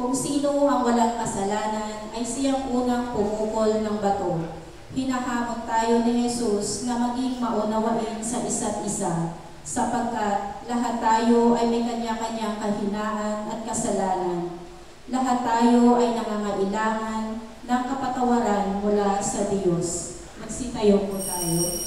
Kung sino ang walang kasalanan ay siyang unang pumukol ng bato. Hinahamon tayo ni Jesus na maging maunawain sa isa't isa, sapagkat lahat tayo ay may kanya-kanyang kahinaan at kasalanan. Lahat tayo ay nangangailangan ng kapatawaran mula sa Diyos. Magsitayo po tayo.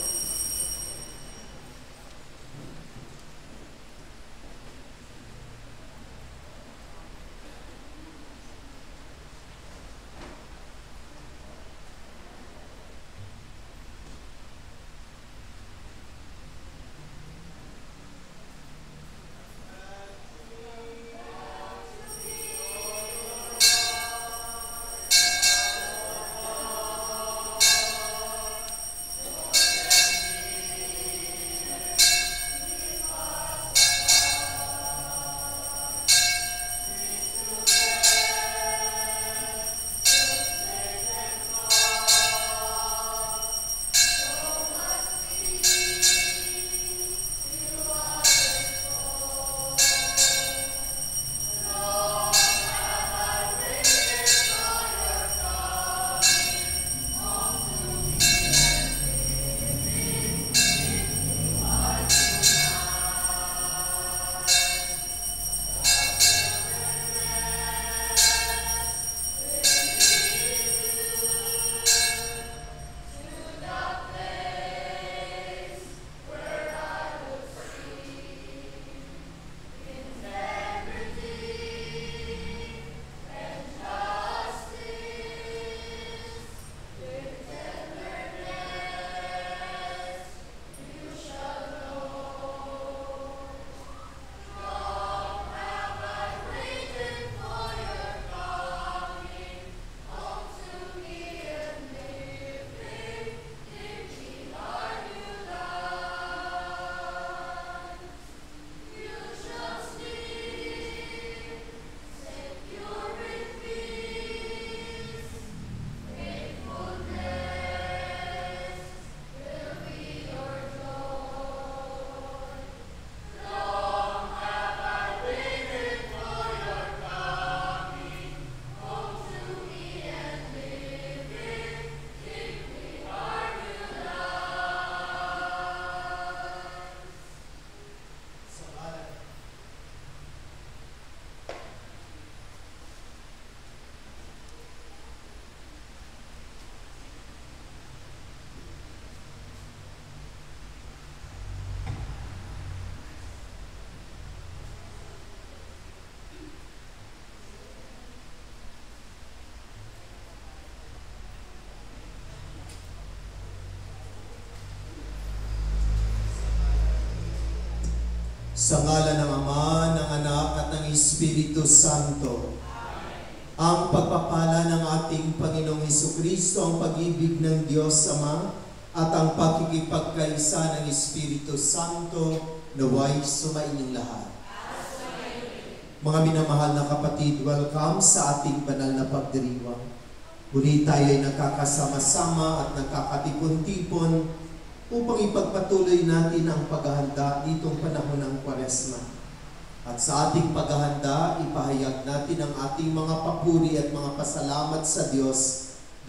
Sa ngalan ng Ama, ng Anak, at ng Espiritu Santo. Ang pagpapala ng ating Panginoong Hesukristo, ang pag-ibig ng Diyos Ama, at ang pakikipagkaisa ng Espiritu Santo, naway sumainyong lahat. Mga minamahal na kapatid, welcome sa ating banal na pagdiriwang. Muli tayo ay nakakasama-sama at nakakatipon-tipon upang ipagpatuloy natin ang paghahanda nitong panahon ng Kwaresma. At sa ating paghahanda, ipahayag natin ang ating mga papuri at mga pasalamat sa Diyos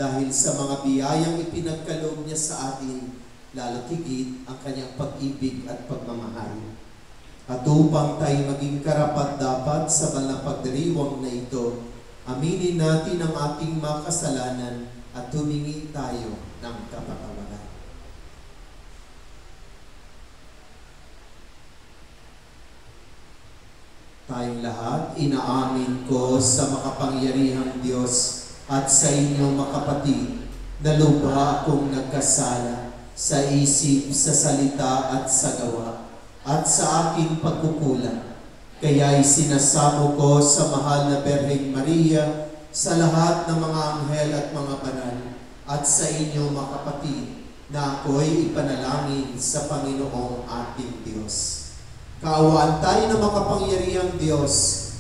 dahil sa mga biyayang ipinagkaloob niya sa atin, lalo higit ang kanyang pag-ibig at pagmamahal. At upang tayo maging karapat-dapat sa banal na pagdiriwang na ito, aminin natin ang ating mga kasalanan at humingi tayo ng kapatawaran. Tayong lahat, inaamin ko sa makapangyarihang Diyos at sa inyo mga kapatid na lubha akong nagkasala sa isip, sa salita at sa gawa at sa aking pagkukulang. Kaya'y sinasamo ko sa mahal na Birheng Maria, sa lahat ng mga anghel at mga banal, at sa inyo mga kapatid na ako'y ipanalangin sa Panginoong ating Diyos. Kaawaan tayo ng makapangyarihang Diyos,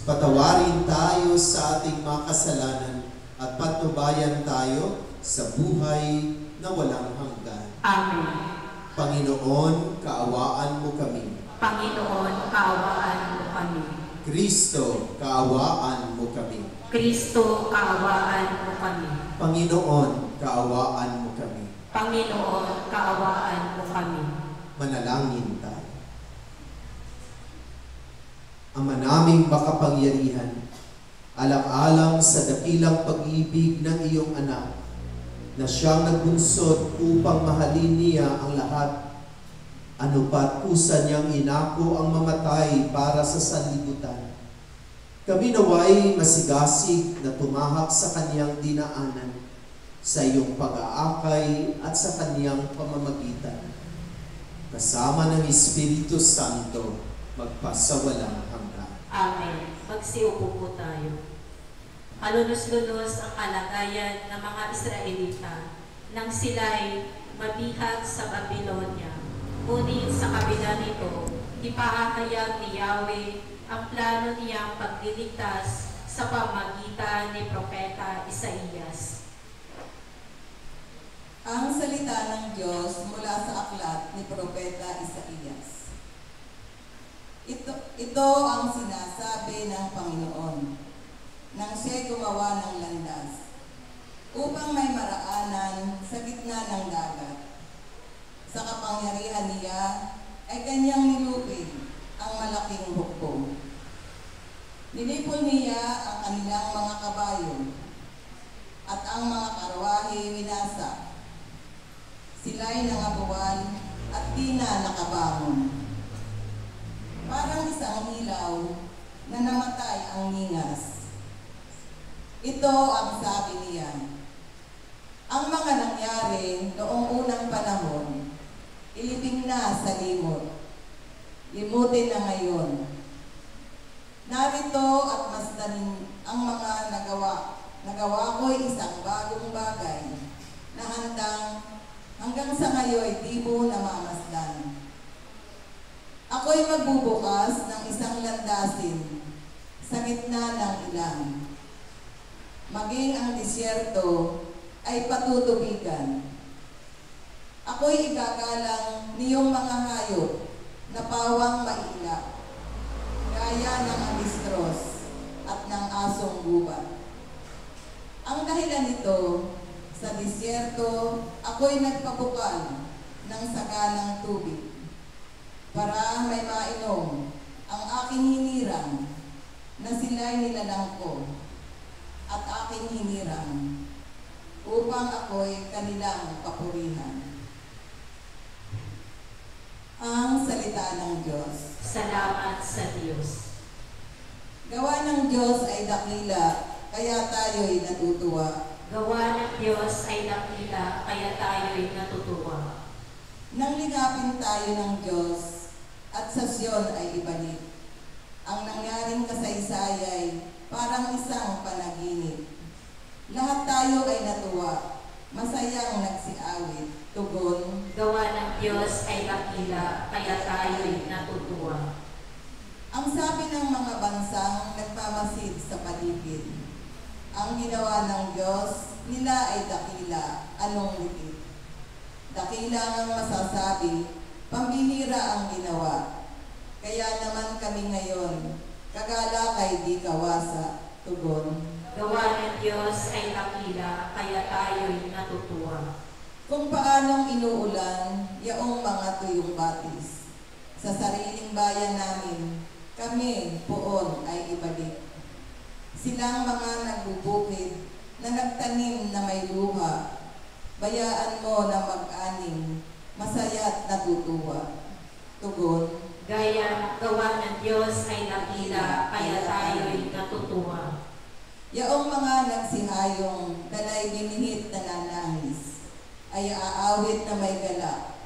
patawarin tayo sa ating mga kasalanan at patnubayan tayo sa buhay na walang hanggan. Amen. Panginoon, kaawaan mo kami. Panginoon, kaawaan mo kami. Kristo, kaawaan mo kami. Kristo, kaawaan mo kami. Panginoon, kaawaan mo kami. Panginoon, kaawaan mo kami. Manalangin tayo. Ama naming makapangyarihan, alang-alang sa dakilang pag-ibig ng iyong anak, na siyang nagbunsod upang mahalin niya ang lahat, ano pat kusa niyang inako ang mamatay para sa sanlibutan. Kami naway masigasig na tumahak sa kaniyang dinaanan, sa iyong pag-aakay at sa kaniyang pamamagitan. Kasama ng Espiritu Santo, magpasawalang hanggan. Amen. Magsiupo po tayo. Alunos-lunos ang kalagayan ng mga Israelita nang sila'y mabihag sa Babylonia. Ngunit sa kabila nito, ipahahayag ni Yahweh ang plano niyang pagliligtas sa pamagitan ni Propeta Isaías. Ang salita ng Diyos mula sa aklat ni Propeta Isaías. Ito ang sinasabi ng Panginoon nang siya'y gumawa ng landas upang may maraanan sa gitna ng dagat. Sa kapangyarihan niya ay kanyang nilupig ang malaking hukbo. Nilipol niya ang kanilang mga kabayo at ang mga karwahe winasa. Sila'y nangabuan at di na nakabangon. Parang isang ilaw na namatay ang ningas. Ito ang sabi niya. Ang mga nangyari noong unang panahon, ilibing na sa limot. Limutin na ngayon. Narito at masdanin ang mga nagawa. Nagawa ko'y isang bagong bagay na hanggang sa ngayon di mo namamasdan. Ako'y magbubukas ng isang landasin sa gitna ng ilang. Maging ang disyerto ay patutubigan. Ako'y igagalang niyong mga hayop na pawang maila, gaya ng amistros at ng asong gubat. Ang dahilan nito, sa disyerto, ako'y nagpabukal ng saganang tubig para may mainom ang aking hinirang na sila'y nilalang ko at aking hinirang upang ako'y kanilang papurihan. Ang salita ng Diyos. Salamat sa Diyos. Gawa ng Diyos ay dakila, kaya tayo'y natutuwa. Gawa ng Diyos ay dakila, kaya tayo'y natutuwa. Nang ligapin tayo ng Diyos at sa Sion ay ibalik, ang nangyaring kasaysayay parang isang panaginip. Lahat tayo ay natuwa, masayang nagsiawit, tugon. Gawa ng Diyos ay dakila, kaya tayo'y natutuwa. Ang sabi ng mga bansang nagmamasid sa paligid, ang ginawa ng Diyos, nila ay dakila, anong likit. Dakila ang masasabi, pambihira ang ginawa. Kaya naman kami ngayon, kagala kay di kawasa, tugon. Gawa ng Diyos ay dakila, kaya tayo'y natutuwa. Kung paanong inuulan, yaong mga tuyong batis. Sa sariling bayan namin, kami poon ay ibalik. Silang mga nagbubukid na nagtanim na may luha. Bayaan mo na mag-aning, masaya't natutuwa. Tugon. Gaya gawa ng Diyos ay dakila, kaya tayo'y natutuwa. Yaong mga nagsihayong dalay binihit na nanangis, ay aawit na may gala,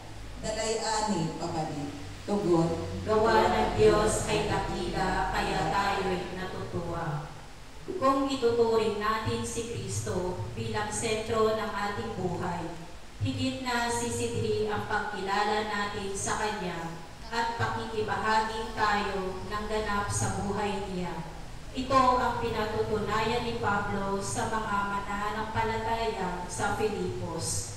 dalay ani pabalik. Tugon. Gawa ng Diyos ay dakila, kaya tayo'y natutuwa. Kung ituturing natin si Kristo bilang sentro ng ating buhay, higit na sisidhi ang pagkilala natin sa Kanya at pakikibahagi tayo ng ganap sa buhay niya. Ito ang pinatutunayan ni Pablo sa mga mananampalataya sa Filipos.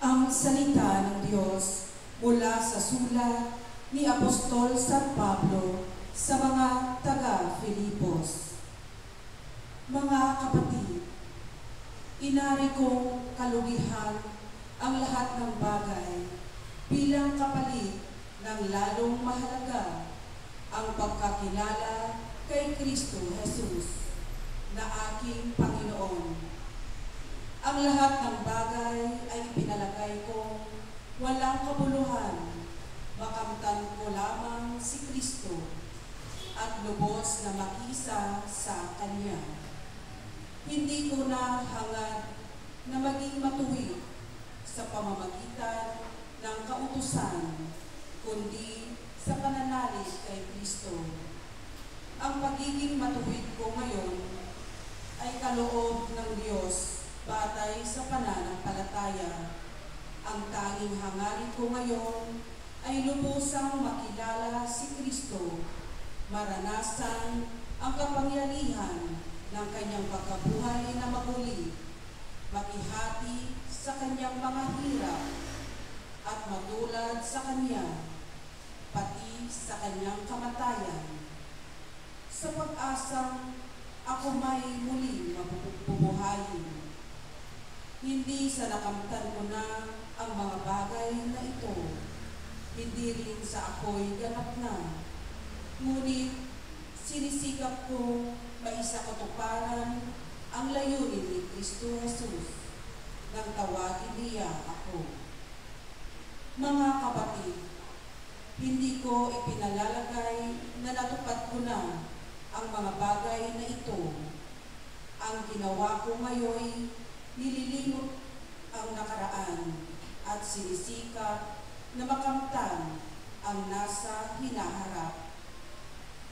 Ang salita ng Diyos mula sa sulat ni Apostol San Pablo sa mga taga-Filipos. Mga kapatid, inari kong kalugihan ang lahat ng bagay bilang kapalit ng lalong mahalaga ang pagkakilala kay Kristo Jesus na aking Panginoon. Ang lahat ng bagay ay pinalagay kong walang kabuluhan, makamtan ko lamang si Kristo at lubos na makisa sa Kanya. Hindi ko na hangad na maging matuwid sa pamamagitan ng kautusan, kundi sa pananalig kay Kristo. Ang pagiging matuwid ko ngayon ay kaloob ng Diyos batay sa pananampalataya. Ang tanging hangarin ko ngayon ay lubusang makilala si Kristo, maranasan ang kapangyarihan ng kanyang pagkabuhay na maguli, makihati sa kanyang mga hirap, at matulad sa kanya, pati sa kanyang kamatayan. Sa pag-asang ako may muling mabubuhayin. Hindi sa nakamtan ko na ang mga bagay na ito, hindi rin sa ako'y ganap na. Ngunit sinisikap ko maisa katuparan ang layunin ni Kristo Jesus nang tawagin niya ako. Mga kapatid, hindi ko ipinalalagay na natupad ko na ang mga bagay na ito. Ang ginawa ko ngayon, nililimot ang nakaraan at sinisikap na makamtan ang nasa hinaharap.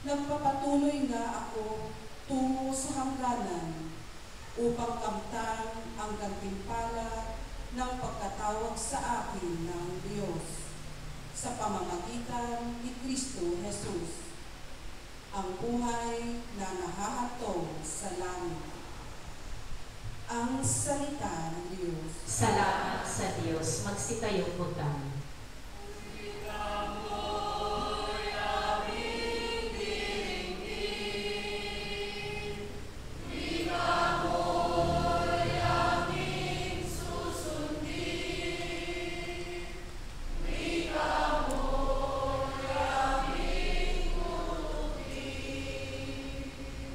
Nagpapatuloy nga ako tungo sa hangganan upang kamtan ang gantimpala ng pagkatawag sa akin ng Diyos sa pamamagitan ni Kristo Jesus, ang buhay na nahahatong sa langit. Ang salita ng Diyos. Salamat sa Diyos. Magsitayong butang.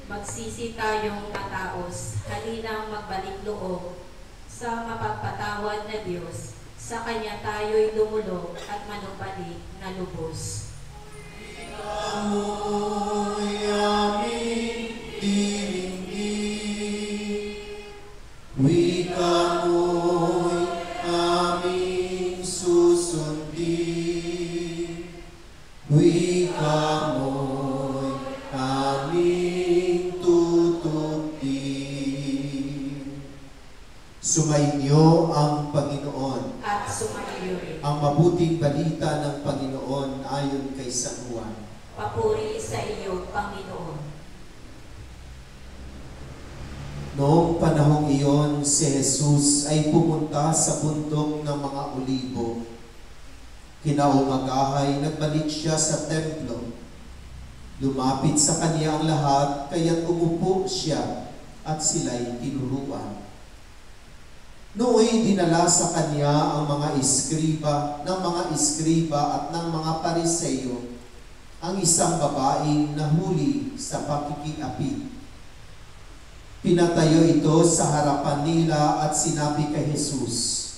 Magsisi tayong mataos, halinang magbalik loob sa mapagpatawad na Diyos, sa Kanya tayo'y lumulog at manubalik na lubos. Amoy aming diringgin, wika mo'y aming susundin, wika mo'y aming tutupin. Sumainyo ang Panginoon At sumayo rin. ang mabuting balita ng Panginoon ayon kay San Juan. Papuri sa iyo, Panginoon. Noong panahong iyon, si Jesus ay pumunta sa bundok ng mga Olibo. Kinaumagahay, nagbalik siya sa templo. Lumapit sa kanya ang lahat, kaya't umupo siya at sila'y tinuruan. Nooy dinala sa kanya ang mga iskriba at ng mga Pariseo ang isang babaeng nahuli sa pakikiapid. Pinatayo ito sa harapan nila at sinabi kay Jesus,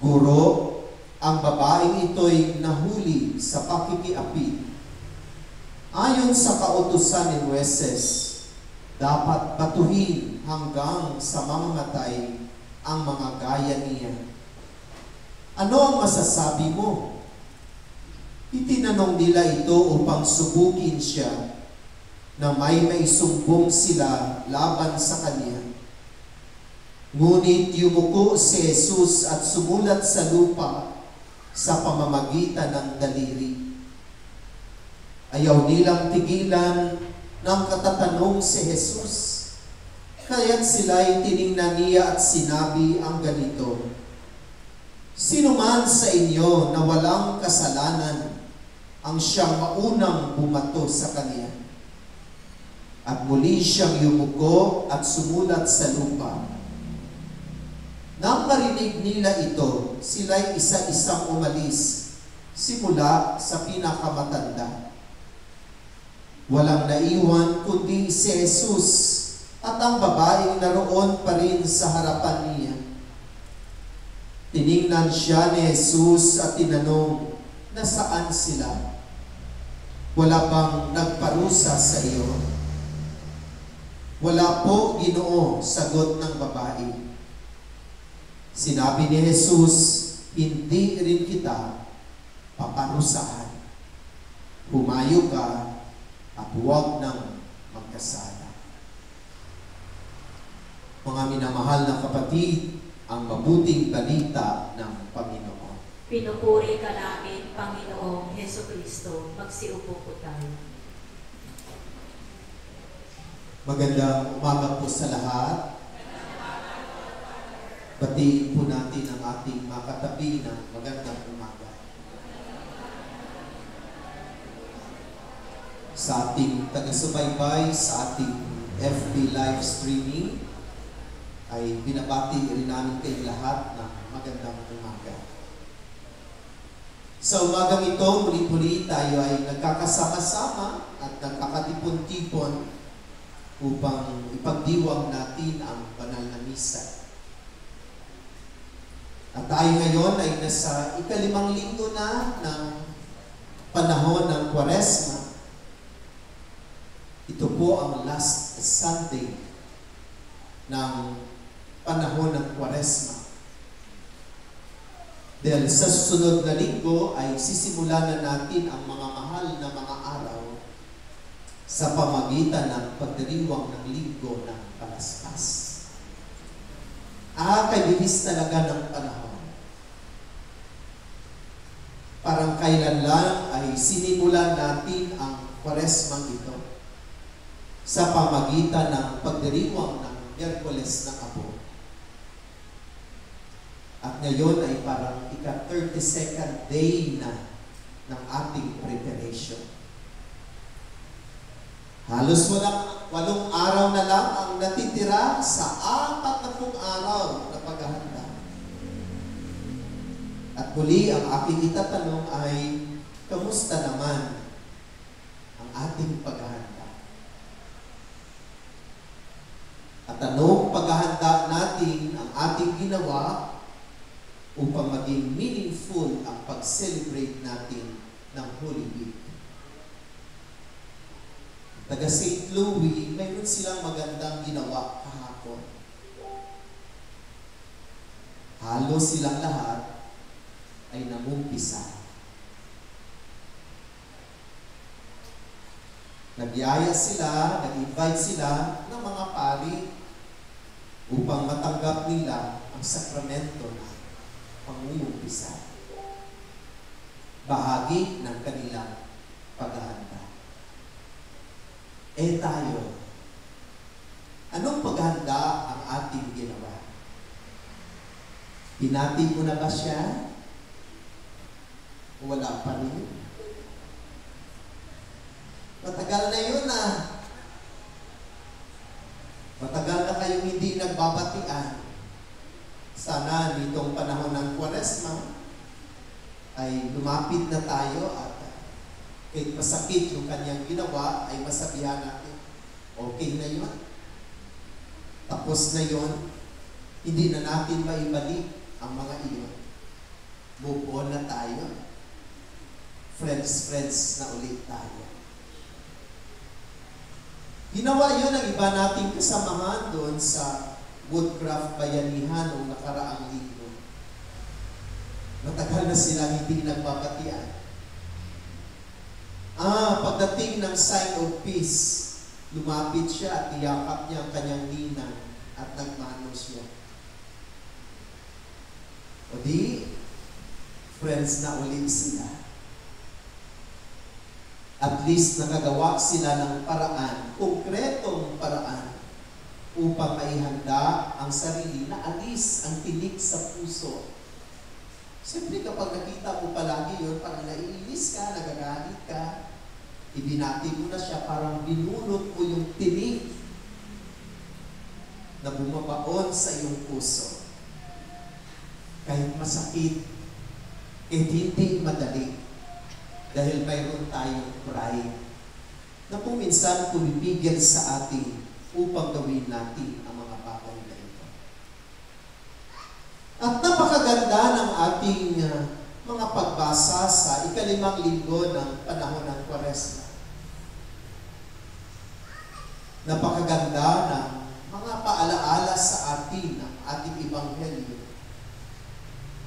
"Guro, ang babaeng ito'y nahuli sa pakikiapid. Ayon sa kautusan ni Moises, dapat batuhin hanggang sa mamamatay ang mga gaya niya. Ano ang masasabi mo?" Itinanong nila ito upang subukin siya na may maisumbong sila laban sa kanya. Ngunit yumuko si Jesus at sumulat sa lupa sa pamamagitan ng daliri. Ayaw nilang tigilan ng katatanong si Jesus. Kaya't sila'y tiningnan niya at sinabi ang ganito, "Sino man sa inyo na walang kasalanan ang siyang maunang bumato sa kanya." At muli siyang yumuko at sumulat sa lupa. Nang marinig nila ito, sila'y isa-isang umalis, simula sa pinakamatanda. Walang naiwan kundi si Jesus at ang babaeng naroon pa rin sa harapan niya. Tiningnan siya ni Jesus at tinanong, nasaan sila? Wala bang nagparusa sa iyo? Wala po, Ginoo, sagot ng babae. Sinabi ni Jesus, hindi rin kita paparusahan. Humayo ka at huwag nang magkasala. Mga minamahal na kapatid, ang mabuting balita ng Panginoon. Pinupuri ka namin, Panginoong Hesukristo. Magsiupo po tayo. Magandang umaga po sa lahat. Batiin po natin ang ating makatabi ng magandang umaga. Sa ating taga-subaybay, sa ating FB live streaming, ay binabati rin namin kayong lahat ng magandang umaga. Sa umagang ito, muli-muli tayo ay nagkakasama-sama at nagkakatipon-tipon upang ipagdiwang natin ang banal na misa. At tayo ngayon ay nasa ika-5 linggo na ng panahon ng Kwaresma. Ito po ang last Sunday ng panahon ng Kwaresma. Dahil sa susunod na linggo ay sisimulan na natin ang mga mahal na mga araw sa pamagitan ng pagdiriwang ng linggo ng Palaspas. Kaibilis talaga ng panahon. Parang kailan lang ay sinimulan natin ang Kwaresmang ito sa pamagitan ng pagdiriwang ng Miyerkules ng Apo. At ngayon ay parang ika-32nd day na ng ating preparation. Halos 8 araw na lang ang natitira sa 40 araw na paghahanda. At muli ang aking itatanong ay, kamusta naman ang ating paghahanda? At anong paghahanda natin ang ating ginawa upang maging meaningful ang pag-celebrate natin ng Holy Week? Taga St. Louis, mayroon silang magandang ginawa kahapon. Halos silang lahat ay namumpisa. Nagyaya sila, nag-invite sila ng mga pari upang matanggap nila ang sakramento na pangumumpisa. Bahagi ng kanilang paghahanda. Tayo, anong paghahanda ang ating ginawa? Pinati mo na ba siya? Wala pa rin. Matagal na yun na. Matagal na kayong hindi nagbabatian. Sana nitong panahon ng Kwaresma ay lumapit na tayo at kahit masakit yung kanyang ginawa, ay masabihan natin, okay na yun. Tapos na yun, hindi na natin maibalik ang mga iyon. Move on na tayo. Friends na ulit tayo. Ginawa yun ang iba nating kasamahan doon sa Woodcraft Bayanihan noong nakaraang linggo. Matagal na sila hindi nagbabatian. Pagdating ng sign of peace, lumapit siya at iyakap niya ang kanyang ninang at nagmano siya. O di, friends na ulit sila. At least nakagawa sila ng paraan, konkretong paraan, upang maihanda ang sarili na alis ang tinik sa puso. Siyempre kapag nakita mo palagi yun, parang naiinis ka, nagagalit ka, ibinati mo na siya, parang binulot mo yung tinig na bumabaon sa iyong puso. Kahit masakit, hindi madali. Dahil mayroon tayong pride na kung minsan pumipigil sa atin upang gawin natin ang mga bagay na ito. At napakaganda ng ating mga pagbasa sa ika-5 linggo ng panahon ng Kwaresma. Napakaganda ng mga paalaala sa atin ng ating Ebanghelyo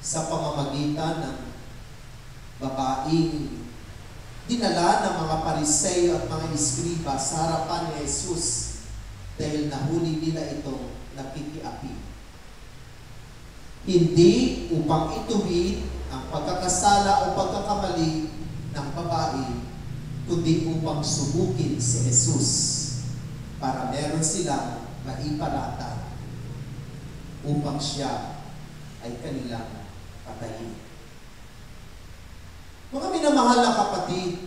sa pamamagitan ng babaeng dinala ng mga Pariseo at mga Iskriba sa harapan ni Jesus dahil nahuli nila itong nakikiapi. Hindi upang ituwid ang pagkakasala o pagkakamali ng babae, kundi upang subukin si Jesus para meron silang maiparata upang siya ay kanilang patayin. Mga minamahal na kapatid,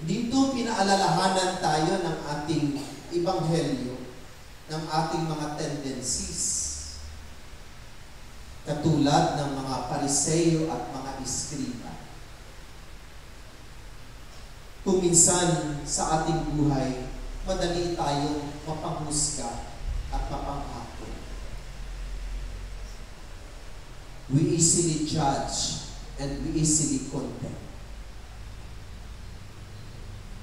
dito pinaalalahanan tayo ng ating Ebanghelyo, ng ating mga tendencies. Katulad ng mga Pariseo at mga Iskriba. Kung minsan sa ating buhay, madali tayong mapanghusga at mapanghapon. We easily judge and we easily condemn.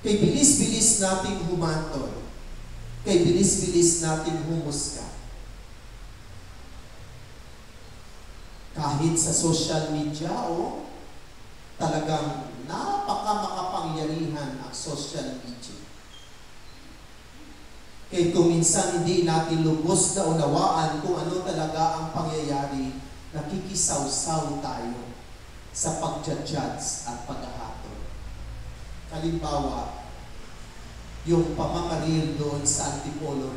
Kay bilis-bilis nating humantol, kay bilis-bilis nating humusga. Kahit sa social media o talagang napaka-makapangyarihan ang social media. Kaya kung minsan hindi natin lubos na unawaan kung ano talaga ang pangyayari, nakikisawsaw tayo sa pag-judge at pag-ahatol. Halimbawa, yung pamamaril doon sa Antipolo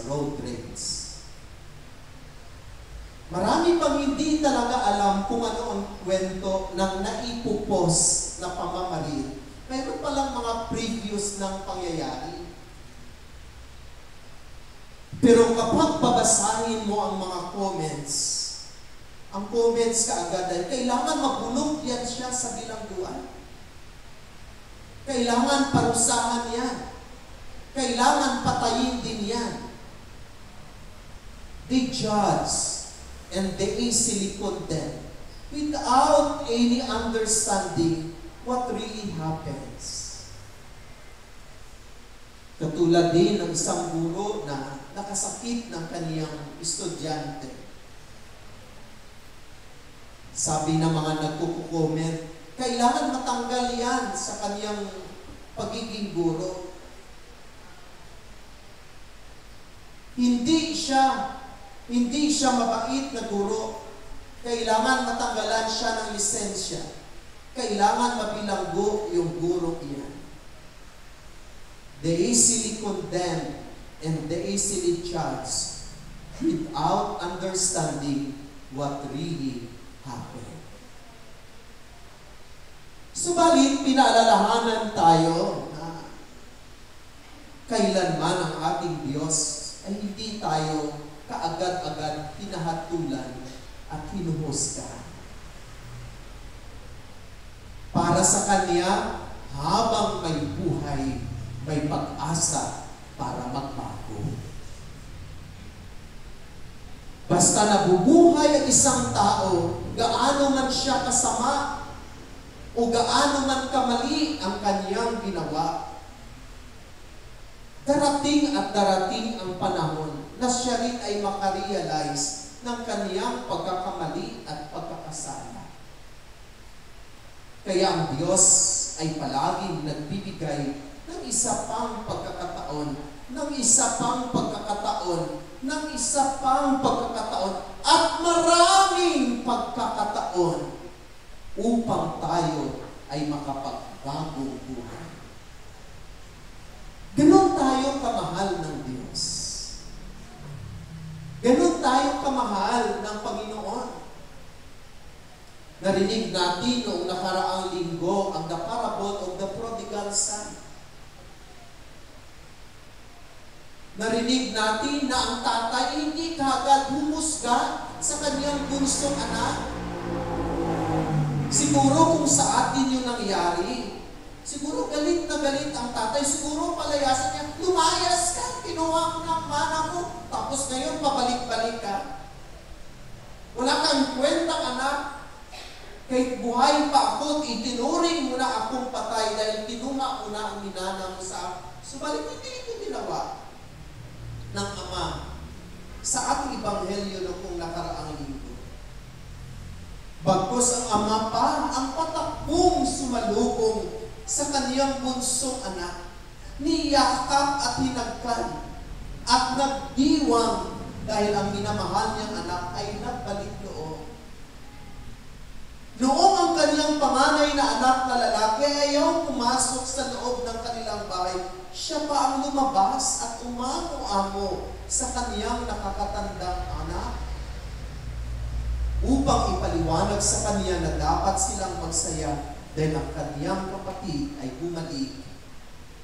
road raids. Marami pang hindi talaga alam kung ano ang kwento ng naipupos na pamamaril. Mayroon palang mga previews ng pangyayari. Pero kapag babasahin mo ang mga comments, ang comments kaagad ay kailangan mabulok yan siya sa bilangguan. Kailangan parusahan yan. Kailangan patayin din yan. They judge and they easily condemn without any understanding what really happens. Katulad din ng isang guro na nakasakit ng kaniyang estudyante. Sabi ng mga nagkukukomment, kailangan matanggal yan sa kaniyang pagiging guro. Hindi siya mabait na guro. Kailangan matanggalan siya ng lisensya. Kailangan mabilanggo yung guro iyan. They easily condemn and they easily judge without understanding what really happened. Subalit, pinaalalahanan tayo na kailanman ang ating Diyos ay hindi tayo kaagad-agad hinahatulan at hinuhusgahan. Para sa Kanya, habang may buhay, may pag-asa para magbago. Basta nabubuhay ang isang tao, gaano man siya kasama o gaano man kamali ang kanyang ginawa, darating at darating ang panahon na siya rin ay makarealize ng kanyang pagkakamali at pagkakasala. Kaya ang Diyos ay palaging nagbibigay ng isa pang pagkakataon, ng isa pang pagkakataon, ng isa pang pagkakataon, at maraming pagkakataon upang tayo ay makapagbagong buhay. Ganon tayo kamahal ng Diyos. Ganon tayo kamahal ng Panginoon. Narinig natin noong nakaraang linggo ang the parable of the prodigal son. Narinig natin na ang tatay hindi kaagad humusga sa kanyang bunsong anak. Siguro kung sa atin yung nangyari, siguro galit na galit ang tatay, siguro palayasan niya, lumayas ka, kinuha ko ng mana mo, tapos ngayon pabalik-balik ka. Wala kang kwentang anak, kahit buhay pa ako, itinuring mo na akong patay dahil kinuha ko na ang minana mo sa akin. Subalit hindi ito ginawa ng Ama sa ating Ebanghelyo noong nakaraang linggo. Bagkus ang Ama pa ang patakbong sumalubong sa kaniyang bunsong anak, niyakap at hinagkan at nagdiwang dahil ang minamahal niyang anak ay nagbalik loob. Noong ang kaniyang panganay na anak na lalaki ayaw pumasok sa loob ng kanilang bahay, siya pa ang lumabas at umamo-amo sa kaniyang nakakatandang anak upang ipaliwanag sa kaniya na dapat silang magsaya dahil ang kaniyang kapatid ay bumalik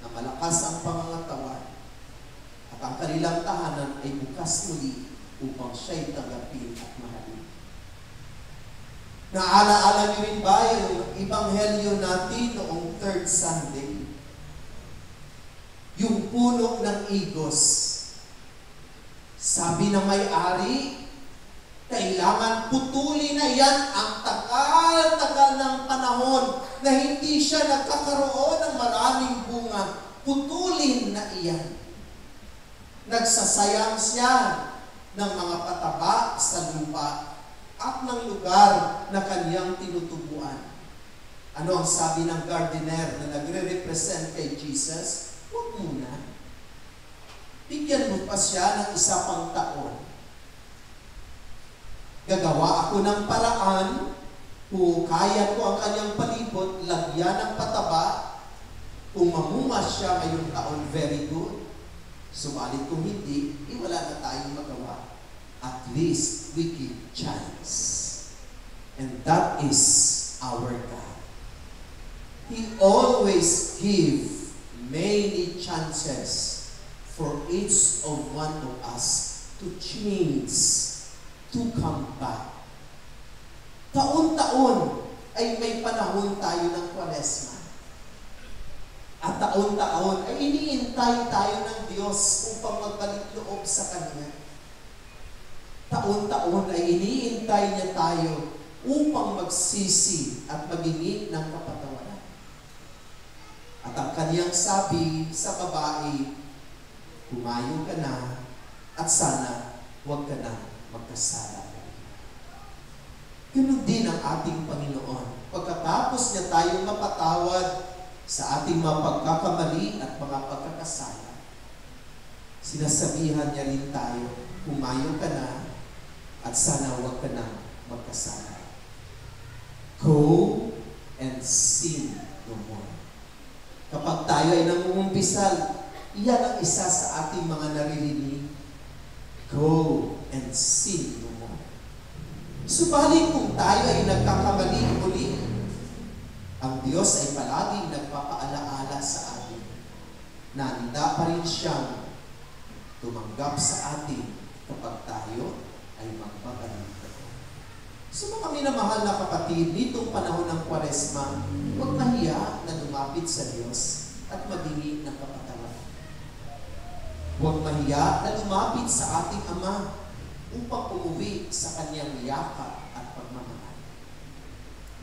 na malakas ang pangangatawan at ang kanilang tahanan ay bukas muli upang siya'y tanggapin at mahalin. Naalaala niyo rin ba yung Ebanghelyo natin noong third Sunday? Yung puno ng igos. Sabi ng may-ari, kailangan putulin na yan ang tagal-tagal ng panahon na hindi siya nagkakaroon ng maraming bunga. Putulin na iyan. Nagsasayang siya ng mga pataba sa lupa at ng lugar na kaniyang tinutubuan. Ano ang sabi ng gardener na nagre-represent kay Jesus? Huwag muna. Bigyan mo pa siya ng isa pang taon. Gagawa ako ng paraan, kaya ko ang kanyang palibot, lagyan ng pataba. Kung mamunga siya ngayong taon, very good. Subalit kung hindi, wala na tayong magawa. At least we give chance. And that is our God. He always gives many chances for each of one of us to change, to come back. Taon-taon ay may panahon tayo ng Kwaresma. At taon-taon ay iniintay tayo ng Diyos upang magbalik loob sa Kanya. Taon-taon ay iniintay niya tayo upang magsisi at maghingi ng kapatawaran. At ang kaniyang sabi sa babae, humayo ka na at sana huwag ka na magkasala. Ganun din ang ating Panginoon. Pagkatapos niya tayong mapatawad sa ating mga pagkakamali at mga pagkakasala, sinasabihan niya rin tayo, humayo ka na at sana huwag ka na magkasala. Go and sin no more. Kapag tayo ay nangungumpisal, iyan ang isa sa ating mga naririnig. Go and sin no more. Subalit kung tayo ay nagkakamali muli, ang Diyos ay palaging nagpapaalaala sa atin na handa pa rin siyang tumanggap sa atin kapag tayo ay magpapalito. So mga minamahal na kapatid, nitong panahon ng Kwaresma, huwag mahiya na lumapit sa Diyos at maghingi ng kapatawaran. Huwag mahiya na lumapit sa ating Ama upang umuwi sa Kanyang yakap at pagmamahal.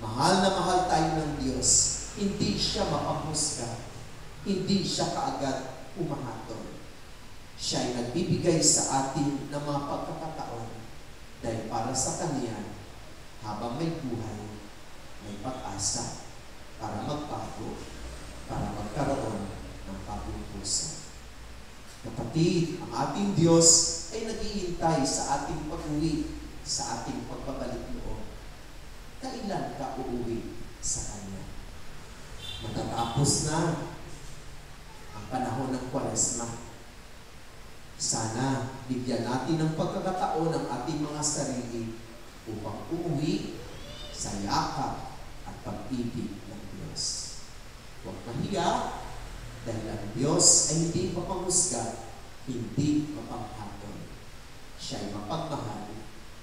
Mahal na mahal tayo ng Diyos, hindi siya mapahusga, hindi siya kaagad umahatol. Siya ay nagbibigay sa atin ng mga pagkakataon dahil para sa Kanya, habang may buhay, may pag-asa para magbago, para magkaroon ng bagong puso. Kapatid, ang ating Diyos ay naghihintay sa ating pag-uwi, sa ating pagbabalik loob. Kailan ka uuwi sa Kanya? Matatapos na ang panahon ng Kwaresma. Sana bigyan natin ng pagkakataon ang ating mga sarili upang umuwi sa yakap at pag-ibig ng Diyos. Huwag mahiya dahil ang Diyos ay hindi mapanghusga, hindi mapanghatol. Siya'y mapagmahal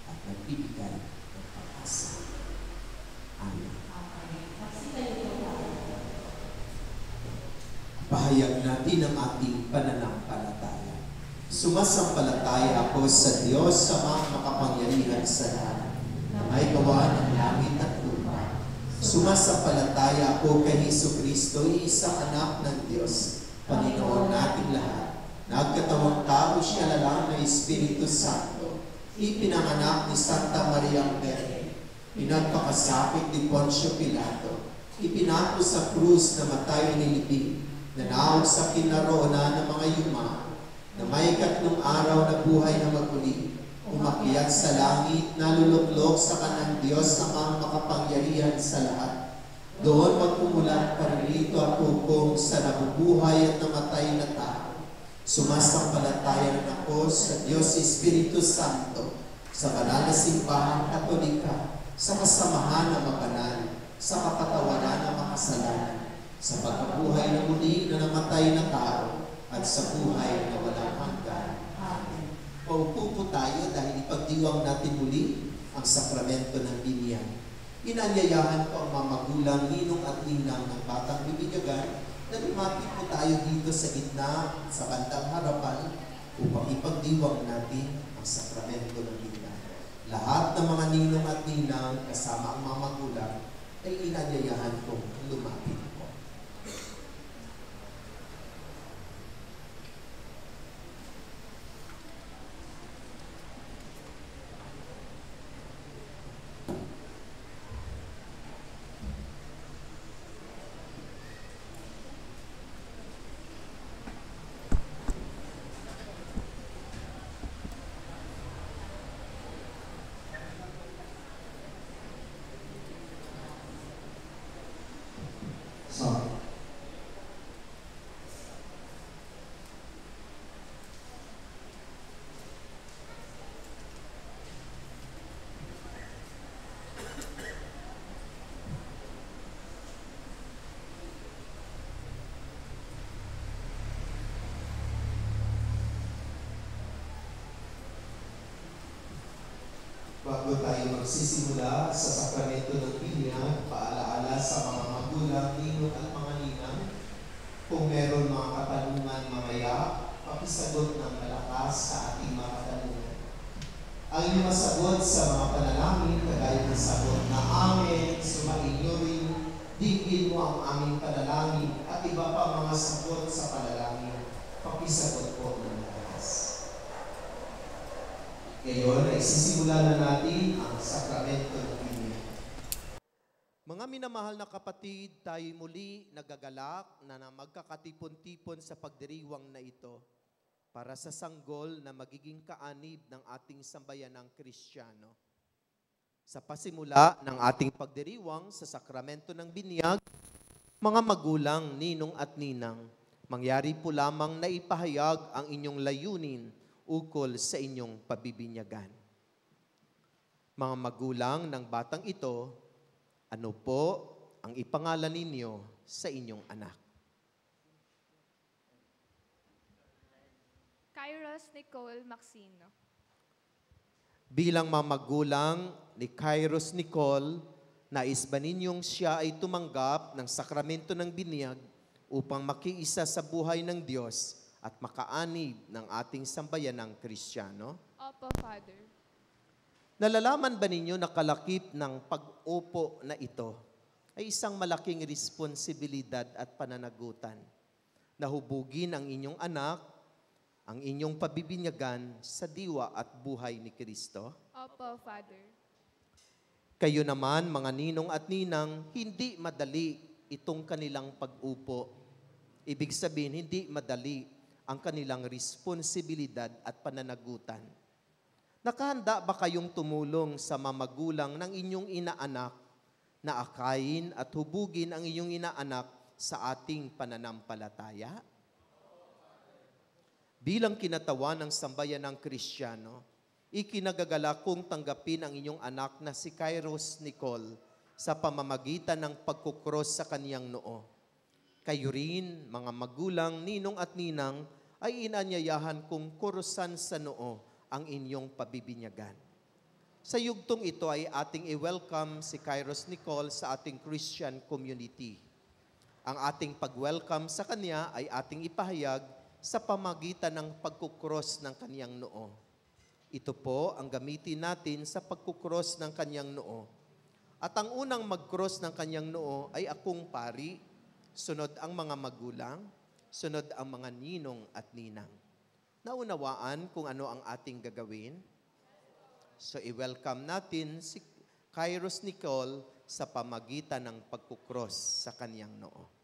at nagbibigay ng pag-asa. Amen. Pahayag natin ang ating pananampalataya. Sumasampalataya ako sa Diyos sa mga makapangyarihan sa lahat, na may gawa ng langit at lupa. Sumasampalataya ako kay Jesucristo, isang anak ng Diyos, Panginoon nating lahat. Nagkatawang tao siya lalang ng Espiritu Santo, ipinanganak ni Santa Maria Magdalena, pinagpakasakit ni Poncio Pilato, ipinato sa krus na matay nilibing, nanawag sa kinaroonan ng mga yuma, na may katlong araw na buhay na maguli, umakyat sa langit, naluluklok sa kanang Diyos na mga makapangyarihan sa lahat. Doon magpumulat paririto at hukom sa nabubuhay at namatay na tao. Sumasampalataya ako sa Diyos Espiritu Santo, sa banal na simbahang Katolika, sa kasamahan ng mabanal, sa kapatawaran ng makasalanan, sa pagkabuhay na muli na namatay na tao, at sa buhay na walang hanggan. Amen. Paupo po tayo dahil ipagdiwang natin muli ang sakramento ng binyag. Inanyayahan ko ang mga magulang, ninong at ninang ng batang bibinyagan na lumapit po tayo dito sa gitna, sa bandang harapan, upang ipagdiwang natin ang sakramento ng binyag. Lahat ng mga ninong at ninang kasama ang mga magulang ay inanyayahan kong lumapit po. Bago tayo magsisimula sa sakramento ng binyag, paalaala sa mga magulang, ninong at mga ninang, kung meron mga katanungan mamaya, pakisagot ng malakas sa ating mga katanungan. Ang inyong masagot sa mga panalangin, kagaya ng sagot na amen, sumainyo rin, digin mo ang aming panalangin, at iba pa mga sagot sa panalangin, pakisagot po ng malakas. Ngayon ay sisimula na natin ang sakramento ng binyag. Mga minamahal na kapatid, tayo muli nagagalak na magkakatipon-tipon sa pagdiriwang na ito para sa sanggol na magiging kaanib ng ating sambayanang Kristiyano. Sa pasimula ng ating pagdiriwang sa sakramento ng binyag, mga magulang, ninong at ninang, mangyari po lamang na ipahayag ang inyong layunin ukol sa inyong pabibinyagan. Mga magulang ng batang ito, ano po ang ipangalan ninyo sa inyong anak? Kairos Nicole Maxino. Bilang mga magulang ni Kairos Nicole, nais ba ninyong siya ay tumanggap ng sakramento ng binyag upang makiisa sa buhay ng Diyos at makaanib ng ating sambayanang Kristiyano? Opo, Father. Nalalaman ba ninyo na kalakip ng pag-upo na ito ay isang malaking responsibilidad at pananagutan na hubugin ang inyong anak, ang inyong pabibinyagan sa diwa at buhay ni Kristo? Opo, Father. Kayo naman, mga ninong at ninang, hindi madali itong kanilang pag-upo. Ibig sabihin, hindi madali ang kanilang responsibilidad at pananagutan. Nakahanda ba kayong tumulong sa mamagulang ng inyong inaanak na akayin at hubugin ang inyong inaanak sa ating pananampalataya? Bilang kinatawan ng sambayan ng Kristiyano, ikinagagala kong tanggapin ang inyong anak na si Kairos Nicole sa pamamagitan ng pagkukros sa kaniyang noo. Kayo rin, mga magulang, ninong at ninang, ay inanyayahan kong kurusan sa noo ang inyong pabibinyagan. Sa yugtong ito ay ating i-welcome si Kairos Nicole sa ating Christian community. Ang ating pag-welcome sa kanya ay ating ipahayag sa pamagitan ng pagkukros ng kanyang noo. Ito po ang gamitin natin sa pagkukros ng kanyang noo. At ang unang mag-cross ng kanyang noo ay akong pari, sunod ang mga magulang, sunod ang mga ninong at ninang. Naunawaan kung ano ang ating gagawin? So i-welcome natin si Kairos Nicole sa pamagitan ng pagkukros sa kanyang noo.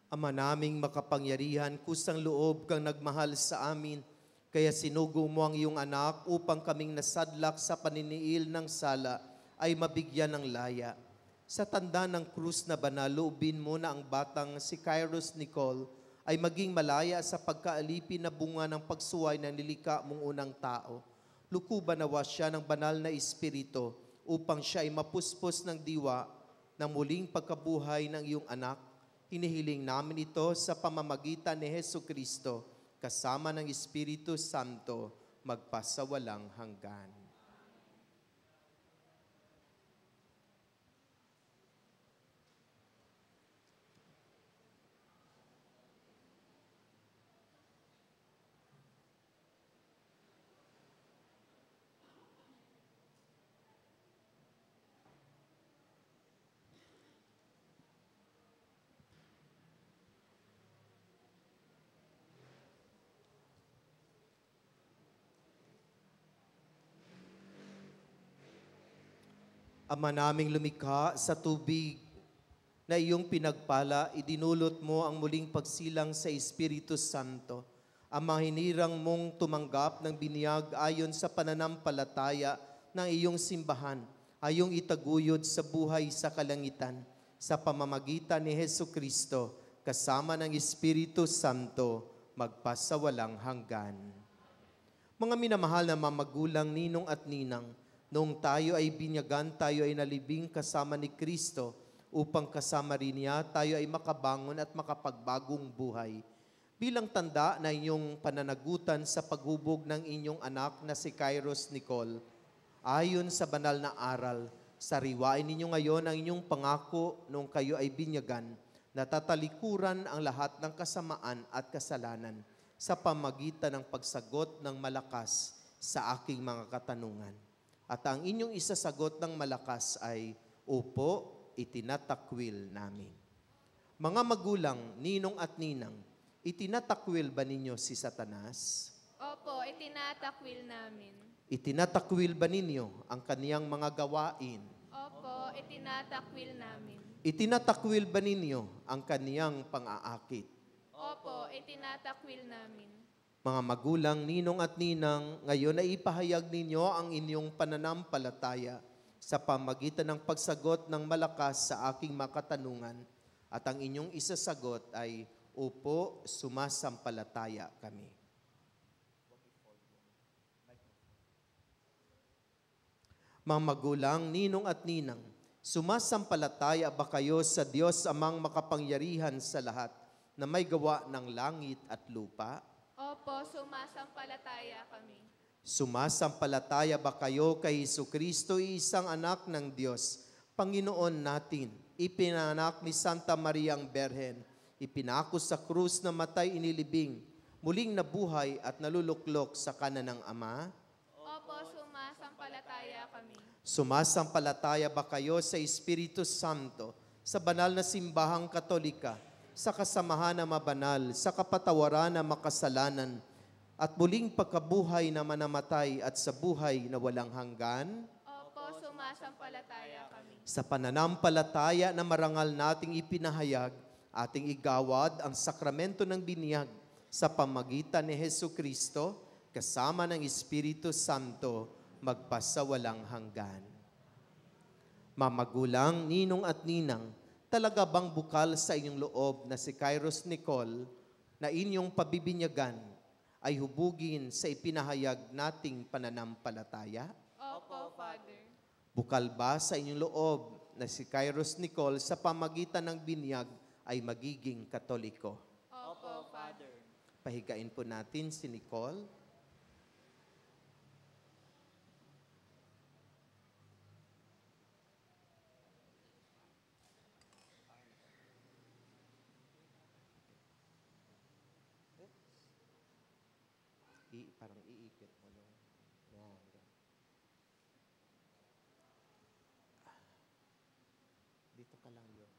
Ama naming makapangyarihan, kusang loob kang nagmahal sa amin, kaya sinugo mo ang iyong anak upang kaming nasadlak sa paniniil ng sala ay mabigyan ng laya. Sa tanda ng krus na banal, loobin mo na ang batang si Kairos Nicole ay maging malaya sa pagkaalipin na bunga ng pagsuway ng nilikha mong unang tao. Lukuban nawa siya ng banal na espiritu upang siya ay mapuspos ng diwa ng muling pagkabuhay ng iyong anak. Hinihiling namin ito sa pamamagitan ni Jesucristo, kasama ng Espiritu Santo, magpasawalang hanggan. Ama naming lumikha sa tubig na iyong pinagpala, idinulot mo ang muling pagsilang sa Espiritu Santo. Ama, hinirang mong tumanggap ng biniyag ayon sa pananampalataya ng iyong simbahan, ayong itaguyod sa buhay sa kalangitan, sa pamamagitan ni Jesucristo, kasama ng Espiritu Santo, magpasawalang hanggan. Mga minamahal na mamagulang, ninong at ninang, noong tayo ay binyagan, tayo ay nalibing kasama ni Kristo upang kasama rin niya tayo ay makabangon at makapagbagong buhay. Bilang tanda na inyong pananagutan sa paghubog ng inyong anak na si Kairos Nicole, ayon sa banal na aral, sariwain ninyo ngayon ang inyong pangako noong kayo ay binyagan, na tatalikuran ang lahat ng kasamaan at kasalanan sa pamagitan ng pagsagot ng malakas sa aking mga katanungan. At ang inyong isasagot ng malakas ay, Opo, itinatakwil namin. Mga magulang, ninong at ninang, itinatakwil ba ninyo si Satanas? Opo, itinatakwil namin. Itinatakwil ba ninyo ang kaniyang mga gawain? Opo, itinatakwil namin. Itinatakwil ba ninyo ang kaniyang pang-aakit? Opo, itinatakwil namin. Mga magulang, ninong at ninang, ngayon ay ipahayag ninyo ang inyong pananampalataya sa pamagitan ng pagsagot ng malakas sa aking makatanungan, at ang inyong isasagot ay, Opo, sumasampalataya kami. Mga magulang, ninong at ninang, sumasampalataya ba kayo sa Diyos amang makapangyarihan sa lahat na may gawa ng langit at lupa? Opo, sumasampalataya kami. Sumasampalataya ba kayo kay Jesucristo, isang anak ng Diyos, Panginoon natin, ipinanak ni Santa Maria ang Berhen, ipinako sa krus na matay inilibing, muling nabuhay at naluluklok sa kanan ng Ama? Opo, sumasampalataya kami. Sumasampalataya ba kayo sa Espiritu Santo, sa banal na simbahang Katolika, sa kasamahan na mabanal, sa kapatawaran na makasalanan, at muling pagkabuhay na manamatay at sa buhay na walang hanggan? Opo, sumasampalataya kami. Sa pananampalataya na marangal nating ipinahayag, ating igawad ang sakramento ng binyag sa pamagitan ni Jesucristo, kasama ng Espiritu Santo, magpasawalang hanggan. Mamagulang, ninong at ninang, talaga bang bukal sa inyong loob na si Kairos Nicole na inyong pabibinyagan ay hubugin sa ipinahayag nating pananampalataya? Opo, Father. Bukal ba sa inyong loob na si Kairos Nicole sa pamagitan ng binyag ay magiging Katoliko? Opo, Father. Pahigain po natin si Nicole. Parang iikit mo lang. Yan. Dito ka lang yun.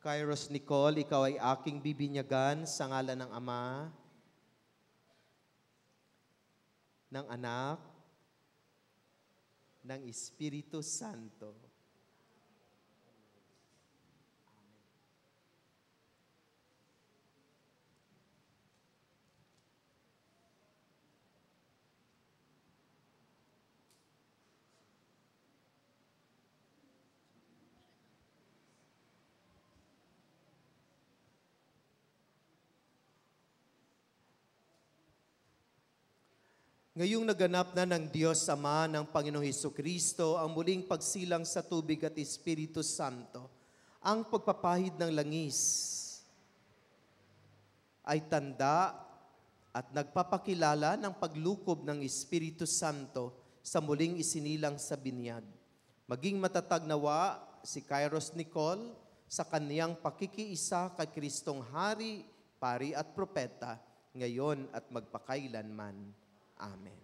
Kairos Nicole, ikaw ay aking bibinyagan sa ngalan ng Ama, ng Anak, ng Espiritu Santo. Ngayong naganap na ng Diyos Ama ng Panginoong Hesukristo ang muling pagsilang sa tubig at Espiritu Santo, ang pagpapahid ng langis ay tanda at nagpapakilala ng paglukob ng Espiritu Santo sa muling isinilang sa binyag. Maging matatag nawa si Kairos Nicole sa kaniyang pakikiisa kay Kristong Hari, Pari at Propeta, ngayon at magpakailanman. Amen.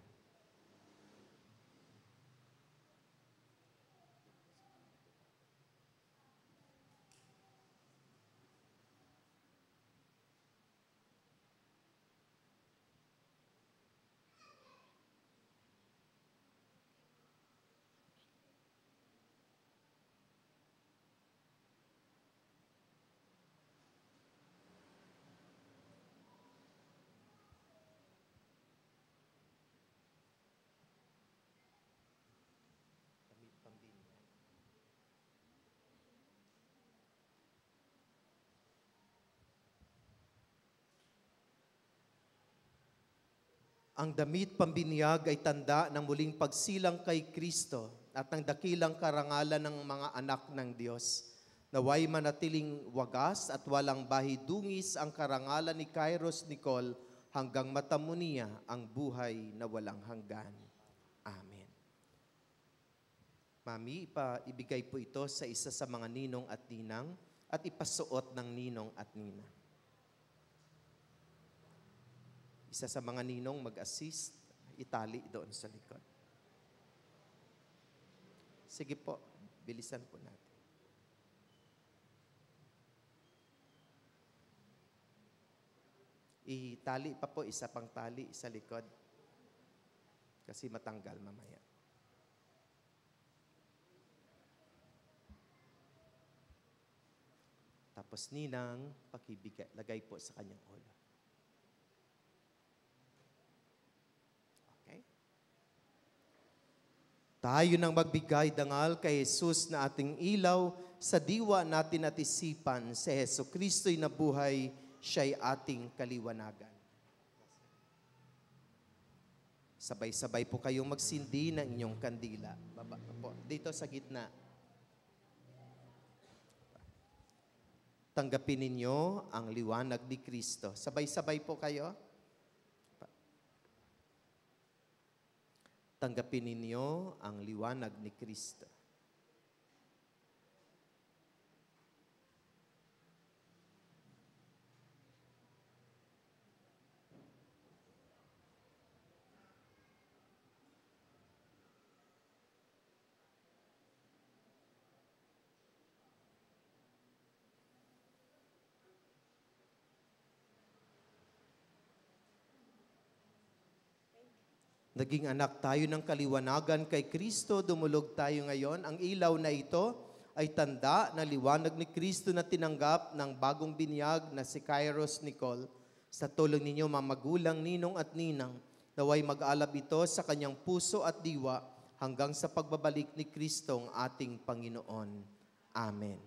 Ang damit pambinyag ay tanda ng muling pagsilang kay Kristo at ng dakilang karangalan ng mga anak ng Diyos. Naway manatiling wagas at walang bahidungis ang karangalan ni Kairos Nicole hanggang matamo niya ang buhay na walang hanggan. Amen. Mami, ibigay po ito sa isa sa mga ninong at ninang at ipasuot ng ninong at ninang. Isa sa mga ninong mag-assist, itali doon sa likod. Sige po, bilisan po natin. Itali pa po, isa pang tali sa likod. Kasi matanggal mamaya. Tapos ninang, pakibigay, lagay po sa kanyang ulo. Tayo nang magbigay dangal kay Jesus na ating ilaw sa diwa natin at isipan. Si Jesucristo'y nabuhay, siya'y ating kaliwanagan. Sabay-sabay po kayong magsindi ng inyong kandila. Baba po, dito sa gitna. Tanggapin ninyo ang liwanag ni Kristo. Sabay-sabay po kayo. Tanggapin ninyo ang liwanag ni Kristo. Naging anak tayo ng kaliwanagan kay Kristo, dumulog tayo ngayon. Ang ilaw na ito ay tanda na liwanag ni Kristo na tinanggap ng bagong binyag na si Kairos Nicole. Sa tulong ninyo, mga magulang, ninong at ninang, naway mag-alab ito sa kanyang puso at diwa hanggang sa pagbabalik ni Kristo ang ating Panginoon. Amen.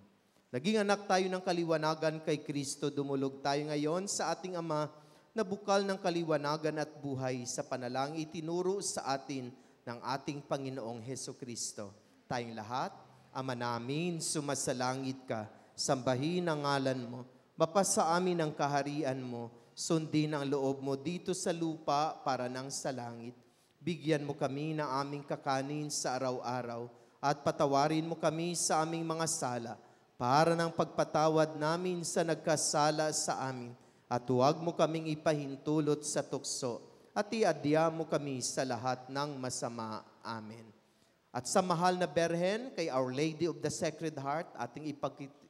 Naging anak tayo ng kaliwanagan kay Kristo, dumulog tayo ngayon sa ating Ama na bukal ng kaliwanagan at buhay sa panalangin itinuro sa atin ng ating Panginoong Heso Kristo. Tayong lahat, Ama namin, sumasalangit ka, sambahin ang ngalan mo, mapasa amin ang kaharian mo, sundin ang loob mo dito sa lupa para nang sa langit. Bigyan mo kami ng aming kakanin sa araw-araw at patawarin mo kami sa aming mga sala para ng pagpatawad namin sa nagkasala sa amin. At huwag mo kaming ipahintulot sa tukso at iadya mo kami sa lahat ng masama. Amen. At sa mahal na Berhen, kay Our Lady of the Sacred Heart, ating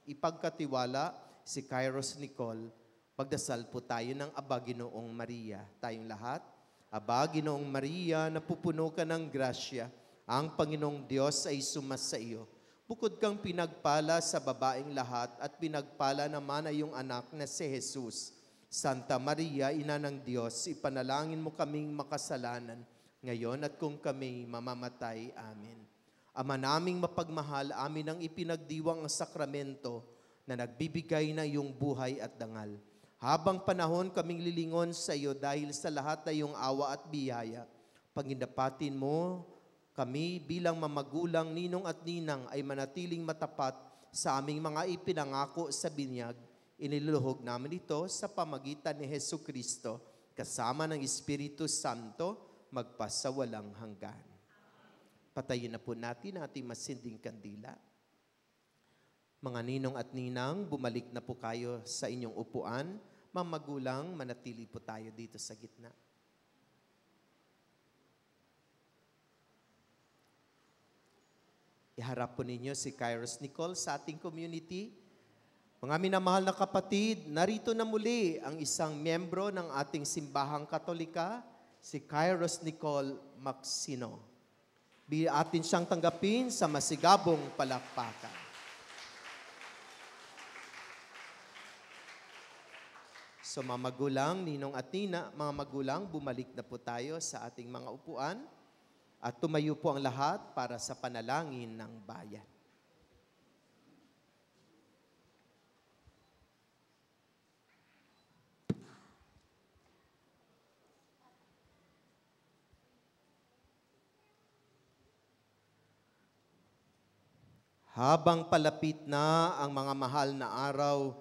ipagkatiwala si Kairos Nicole. Magdasal po tayo ng Aba Ginoong Maria. Tayong lahat, Aba Ginoong Maria, napupuno ka ng grasya, ang Panginoong Diyos ay sumasa iyo. Bukod kang pinagpala sa babaeng lahat at pinagpala naman ay iyong anak na si Jesus. Santa Maria, Ina ng Diyos, ipanalangin mo kaming makasalanan, ngayon at kung kami mamamatay. Amen. Ama naming mapagmahal, amin ang ipinagdiwang ang sakramento na nagbibigay ng iyong buhay at dangal. Habang panahon kaming lilingon sa iyo dahil sa lahat na iyong awa at biyaya, panginapatin mo kami bilang mamagulang, ninong at ninang ay manatiling matapat sa aming mga ipinangako sa binyag. Iniluhog namin ito sa pamagitan ni Hesu Kristo, kasama ng Espiritu Santo, magpasawalang hanggan. Patayin na po natin ating masinding kandila. Mga ninong at ninang, bumalik na po kayo sa inyong upuan. Mga magulang, manatili po tayo dito sa gitna. Iharap po ninyo si Kairos Nicole sa ating community. Mga minamahal na kapatid, narito na muli ang isang miyembro ng ating simbahang Katolika, si Kairos Nicole Maxino. Atin siyang tanggapin sa masigabong palakpakan. So mga magulang, ninong at nina, mga magulang, bumalik na po tayo sa ating mga upuan at tumayo po ang lahat para sa panalangin ng bayan. Habang palapit na ang mga mahal na araw,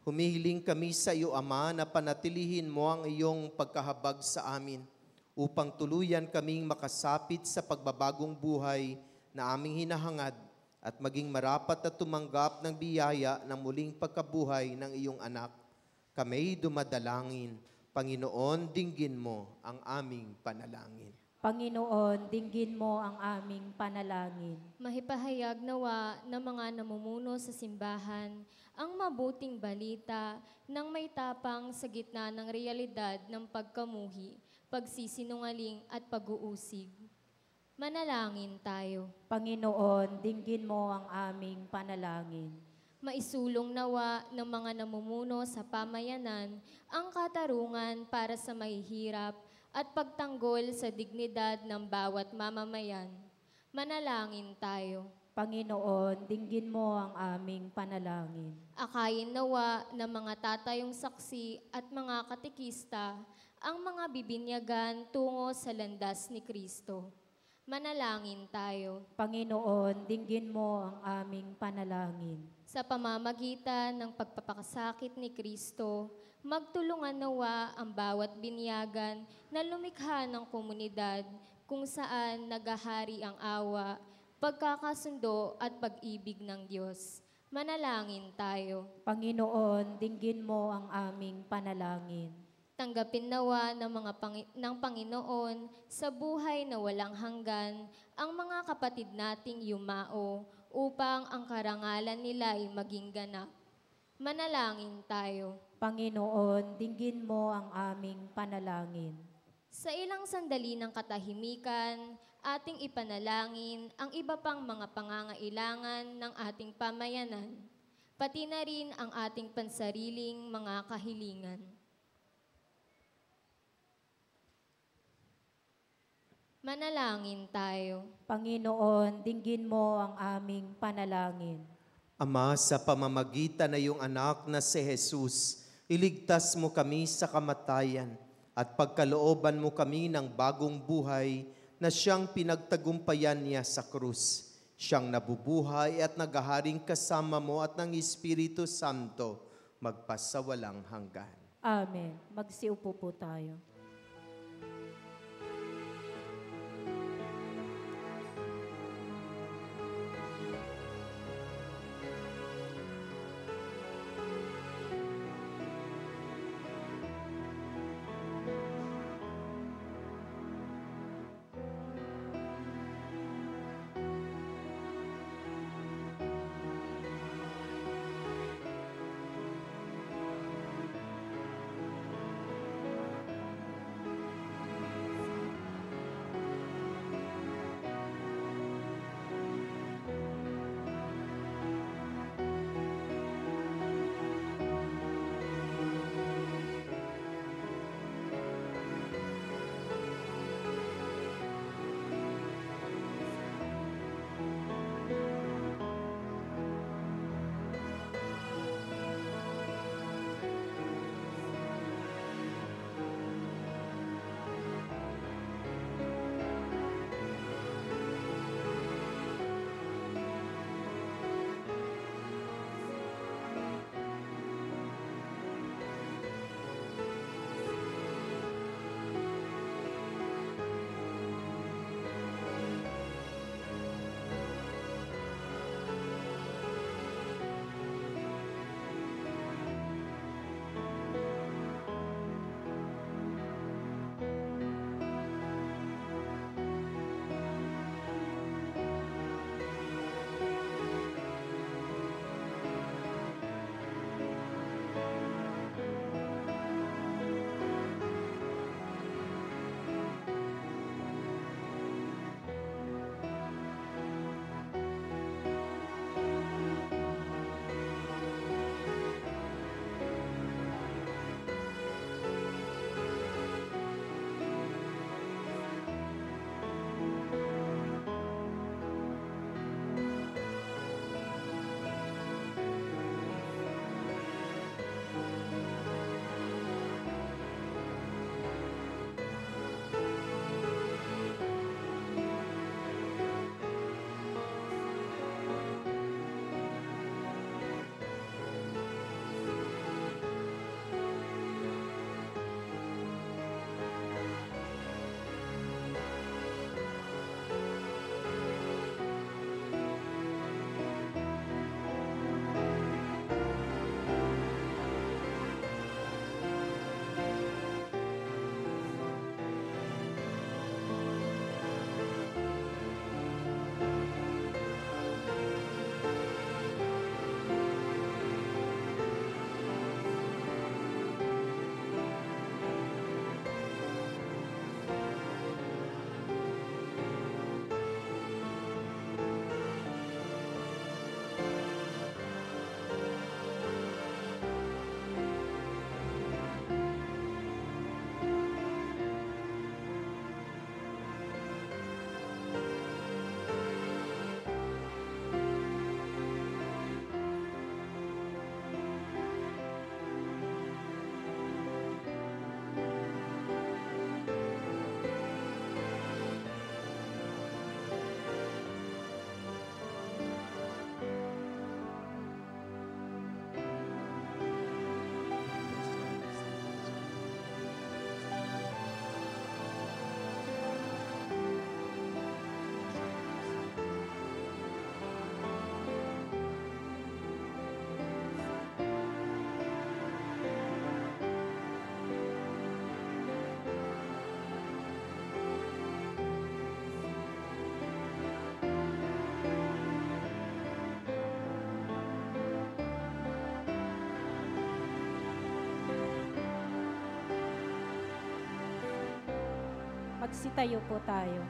humihiling kami sa iyo, Ama, na panatilihin mo ang iyong pagkahabag sa amin upang tuluyan kaming makasapit sa pagbabagong buhay na aming hinahangad at maging marapat at tumanggap ng biyaya ng muling pagkabuhay ng iyong anak. Kami dumadalangin, Panginoon, dinggin mo ang aming panalangin. Panginoon, dinggin mo ang aming panalangin. Mahipahayag nawa ng mga namumuno sa simbahan ang mabuting balita ng may tapang sa gitna ng realidad ng pagkamuhi, pagsisinungaling at pag-uusig. Manalangin tayo. Panginoon, dinggin mo ang aming panalangin. Maisulong nawa ng mga namumuno sa pamayanan ang katarungan para sa mahihirap at pagtanggol sa dignidad ng bawat mamamayan. Manalangin tayo. Panginoon, dinggin mo ang aming panalangin. Akayin nawa ng mga tatayong saksi at mga katekista ang mga bibinyagan tungo sa landas ni Kristo. Manalangin tayo. Panginoon, dinggin mo ang aming panalangin. Sa pamamagitan ng pagpapakasakit ni Kristo, magtulungan nawa ang bawat binyagan na lumikha ng komunidad kung saan nagahari ang awa, pagkakasundo at pag-ibig ng Diyos. Manalangin tayo. Panginoon, dinggin mo ang aming panalangin. Tanggapin nawa ng Panginoon sa buhay na walang hanggan ang mga kapatid nating yumao upang ang karangalan nila ay maging ganap. Manalangin tayo. Panginoon, dinggin mo ang aming panalangin. Sa ilang sandali ng katahimikan, ating ipanalangin ang iba pang mga pangangailangan ng ating pamayanan, pati na rin ang ating pansariling mga kahilingan. Manalangin tayo. Panginoon, dinggin mo ang aming panalangin. Ama, sa pamamagitan na iyong anak na si Jesus, iligtas mo kami sa kamatayan at pagkalooban mo kami ng bagong buhay na siyang pinagtagumpayan niya sa krus. Siyang nabubuhay at naghaharing kasama mo at ng Espiritu Santo magpasawalang hanggan. Amen. Magsiupo po tayo. Magsitayo po tayo.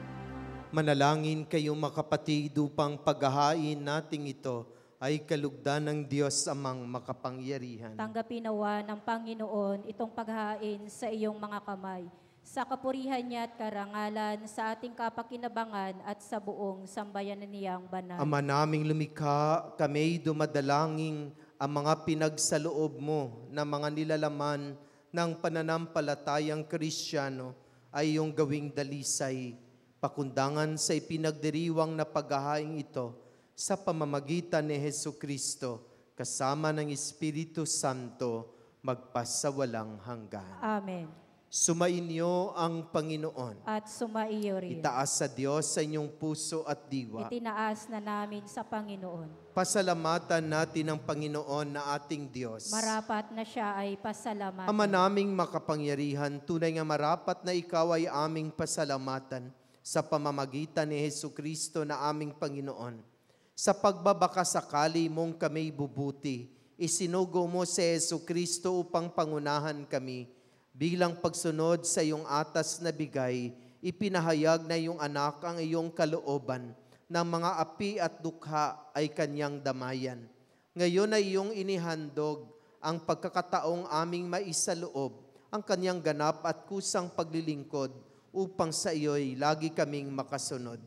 Manalangin kayo mga kapatid upang paghahain nating ito ay kalugdan ng Diyos amang makapangyarihan. Tanggapin nawa ng Panginoon itong paghahain sa iyong mga kamay, sa kapurihan niya at karangalan, sa ating kapakinabangan at sa buong sambayanan niyang banal. Ama naming lumikha, kami dumadalangin ang mga pinagsaloob mo na mga nilalaman ng pananampalatayang Kristiyano ay iyong gawing dalisay, pakundangan sa ipinagdiriwang na paghahain ito sa pamamagitan ni Hesukristo kasama ng Espiritu Santo magpasawalang hanggan. Amen. Sumainyo ang Panginoon. At sumaiyo rin. Itaas sa Diyos sa inyong puso at diwa. Itinaas na namin sa Panginoon. Pasalamatan natin ang Panginoon na ating Diyos. Marapat na siya ay pasalamatan. Ama naming makapangyarihan, tunay nga marapat na ikaw ay aming pasalamatan sa pamamagitan ni Hesukristo na aming Panginoon. Sa pagbabakasakali mong kami bubuti, isinugo mo si Hesukristo upang pangunahan kami. Bilang pagsunod sa iyong atas na bigay, ipinahayag na iyong anak ang iyong kalooban ng mga api at dukha ay kanyang damayan. Ngayon ay iyong inihandog ang pagkakataong aming maisaloob, ang kanyang ganap at kusang paglilingkod upang sa iyo'y lagi kaming makasunod.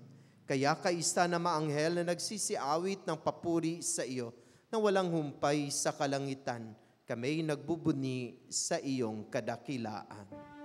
Kaya kaisa na maanghel na nagsisiawit ng papuri sa iyo na walang humpay sa kalangitan, kami nagbubuni sa iyong kadakilaan.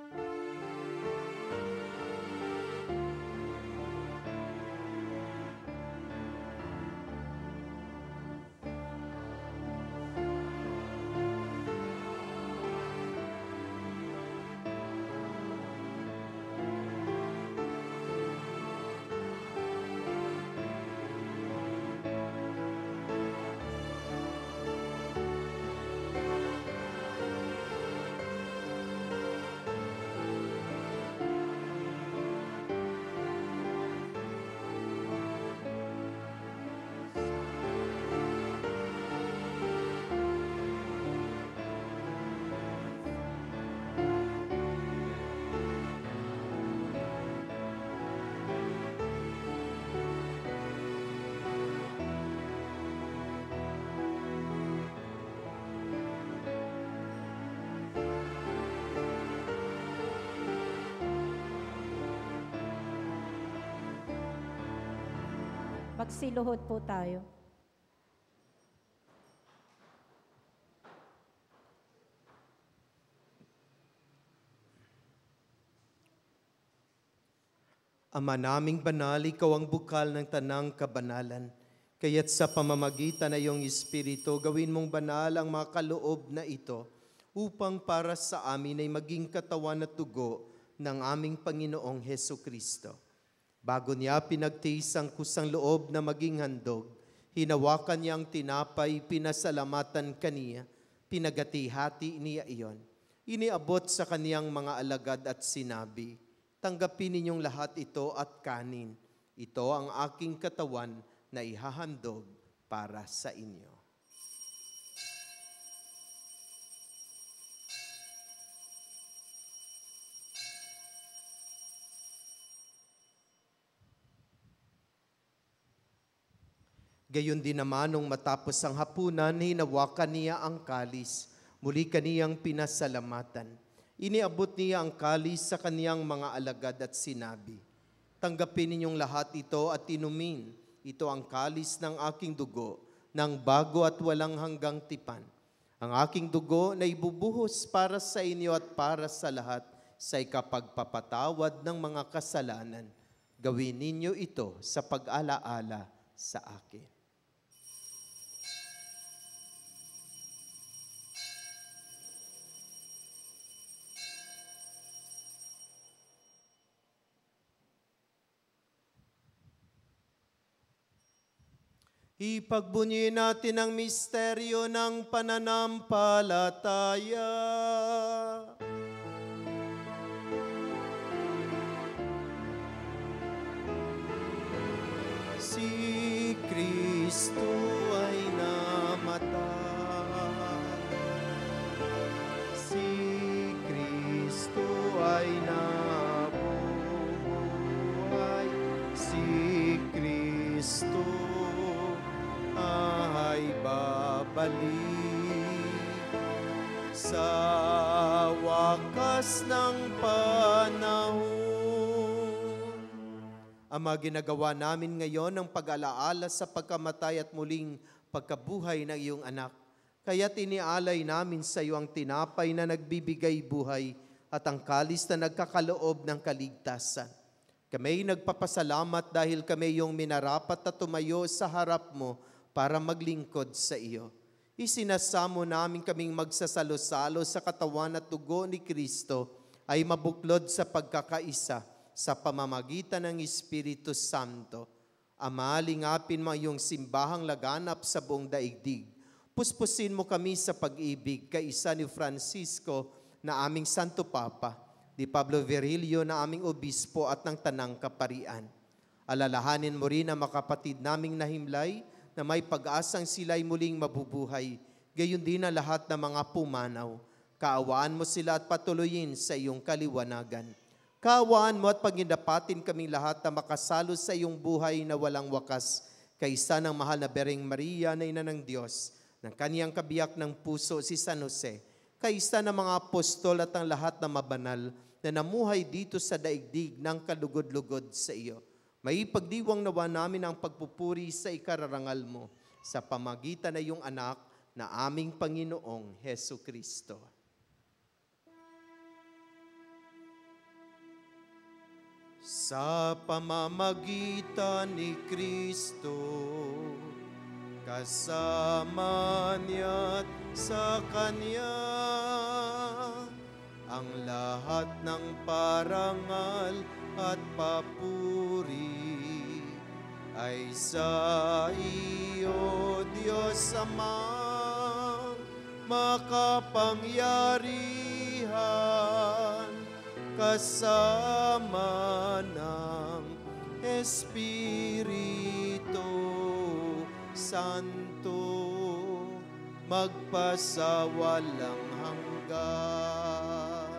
Magsiluhod po tayo. Ama naming banal, ikaw ang bukal ng tanang kabanalan. Kaya't sa pamamagitan ng iyong Espiritu, gawin mong banal ang mga kaloob na ito upang para sa amin ay maging katawan at dugo ng aming Panginoong Hesukristo. Bago niya pinagtiis ang kusang loob na maging handog, hinawakan niya ang tinapay, pinasalamatan kaniya, pinagati-hati niya iyon. Iniabot sa kaniyang mga alagad at sinabi, tanggapin ninyong lahat ito at kanin. Ito ang aking katawan na ihahandog para sa inyo. Gayon din naman nung matapos ang hapunan, hinawakan niya ang kalis. Muli kaniyang pinasalamatan. Iniabot niya ang kalis sa kaniyang mga alagad at sinabi, tanggapin ninyong lahat ito at inumin. Ito ang kalis ng aking dugo, ng bago at walang hanggang tipan. Ang aking dugo na ibubuhos para sa inyo at para sa lahat sa ikapagpapatawad ng mga kasalanan. Gawin ninyo ito sa pag-alaala sa akin. Ipagbunyi natin ang misteryo ng pananampalataya. Si Kristo ay namatay. Si Kristo ay nabuhay. sa wakas ng panahon. Ama, ginagawa namin ngayon ang pag-alaala sa pagkamatay at muling pagkabuhay ng iyong anak. Kaya't inialay namin sa iyo ang tinapay na nagbibigay buhay at ang kalis na nagkakaloob ng kaligtasan. Kami nagpapasalamat dahil kami yung minarapat na tumayo sa harap mo para maglingkod sa iyo. Isinasamo namin kaming magsasalo-salo sa katawan at dugo ni Kristo ay mabuklod sa pagkakaisa sa pamamagitan ng Espiritu Santo. Ama, lingapin mo iyong simbahang laganap sa buong daigdig. Puspusin mo kami sa pag-ibig kaisa ni Francisco na aming Santo Papa, ni Pablo Virilio na aming Obispo at ng Tanang Kaparian. Alalahanin mo rin ang makapatid naming nahimlay na may pag-asang sila'y muling mabubuhay, gayon din ang lahat ng mga pumanaw. Kaawaan mo sila at patuloyin sa iyong kaliwanagan. Kaawaan mo at pagindapatin kaming lahat na makasalo sa iyong buhay na walang wakas, kaisa ng mahal na Bereng Maria na Ina ng Diyos, ng kaniyang kabiyak ng puso si San Jose, kaisa ng mga apostol at ang lahat na mabanal na namuhay dito sa daigdig ng kalugod-lugod sa iyo. May pagdiwang nawa namin ang pagpupuri sa ikararangal mo sa pamagitan ng iyong anak na aming Panginoong Hesu Kristo. Sa pamamagitan ni Kristo, kasama niya't sa Kanya, ang lahat ng parangal at papuri ay sa iyo, Diyos Amang makapangyarihan, kasama ng Espiritu Santo, magpasawalang hanggan.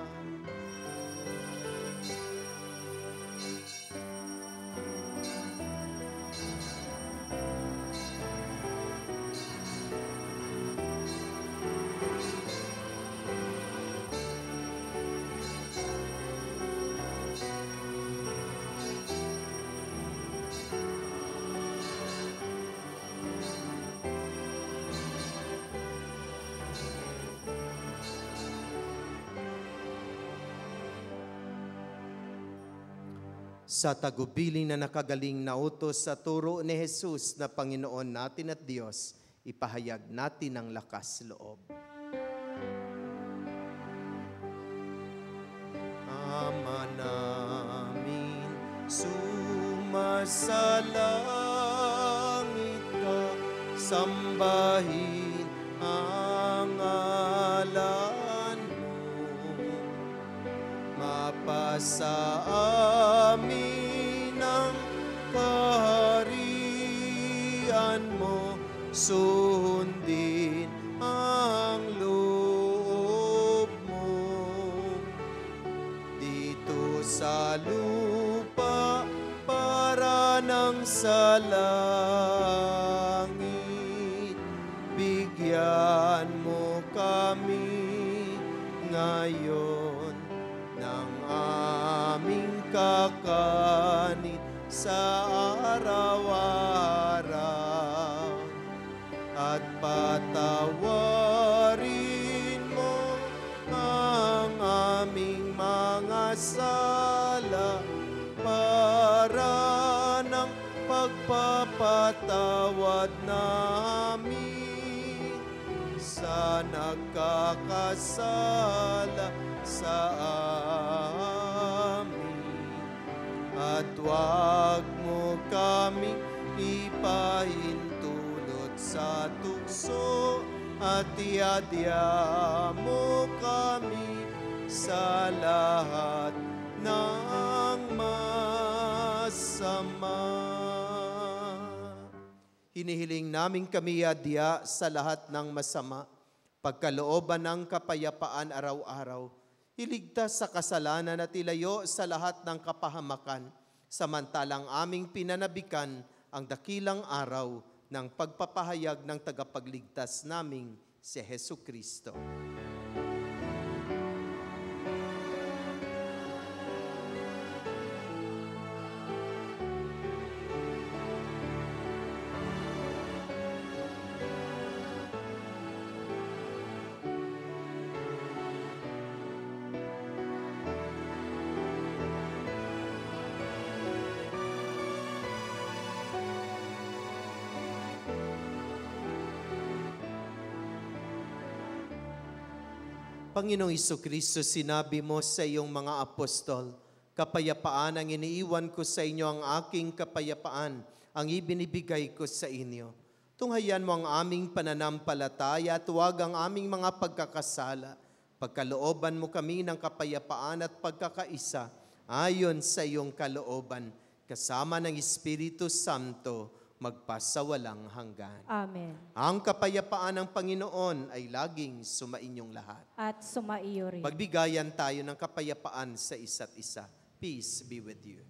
Sa tagubilin na nakagaling na utos sa turo ni Jesus na Panginoon natin at Diyos, ipahayag natin ang lakas loob. Ama namin, sumasalangit ka, sambahin ang ngalan mo, mapasa amin ang kaharian mo, sundin ang loob mo dito sa lupa para nang sa langit. Bigyan mo kami ngayon ng aming kakanin sa araw-araw, at patawarin mo ang aming mga sala para ng pagpapatawad namin sa nagkakasala sa amin. At huwag mo kami ipahintulot sa tukso, at iadya mo kami sa lahat ng masama. Hinihiling namin kami iadya sa lahat ng masama, pagkalooban ng kapayapaan araw-araw, iligtas sa kasalanan at ilayo sa lahat ng kapahamakan, samantalang aming pinanabikan ang dakilang araw ng pagpapahayag ng tagapagligtas naming si Hesu Kristo. Panginoong Jesucristo, sinabi mo sa iyong mga apostol, kapayapaan ang iniiwan ko sa inyo, ang aking kapayapaan ang ibinibigay ko sa inyo. Tunghayan mo ang aming pananampalataya at huwag ang aming mga pagkakasala. Pagkalooban mo kami ng kapayapaan at pagkakaisa ayon sa iyong kalooban, kasama ng Espiritu Santo, magpasawalang hanggan. Amen. Ang kapayapaan ng Panginoon ay laging sumainyong lahat. At sumaiyo rin. Magbigayan tayo ng kapayapaan sa isa't isa. Peace be with you.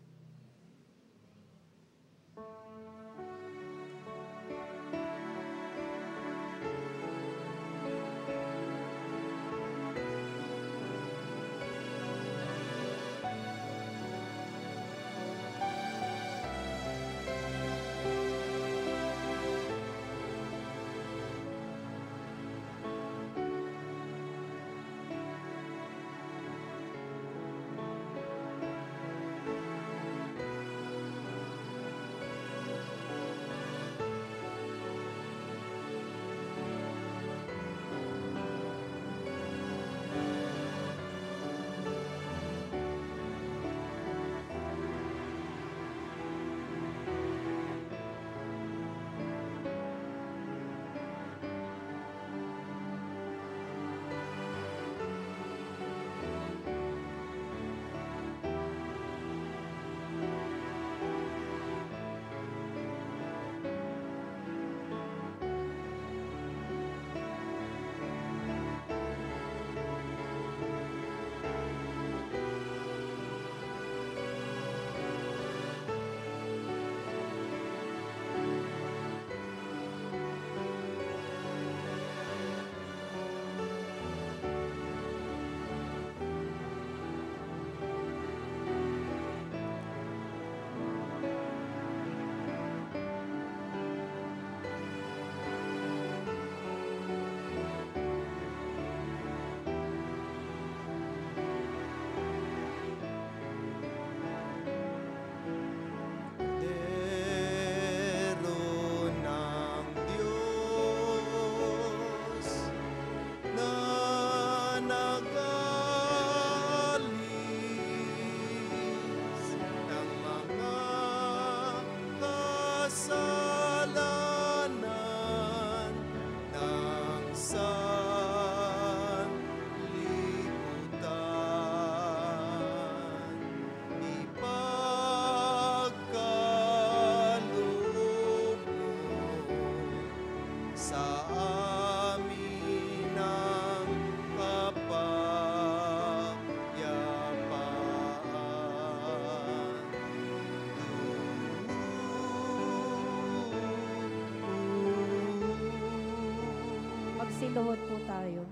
Magsiluhod po tayo.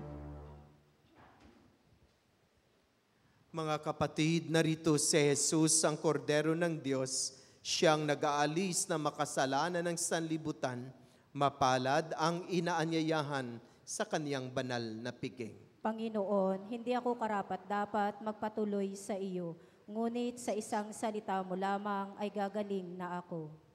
Mga kapatid, narito si Jesus, ang kordero ng Diyos, siyang nag-aalis na makasalanan ng sanlibutan, mapalad ang inaanyayahan sa kaniyang banal na piging. Panginoon, hindi ako karapat-dapat magpatuloy sa iyo, ngunit sa isang salita mo lamang ay gagaling na ako.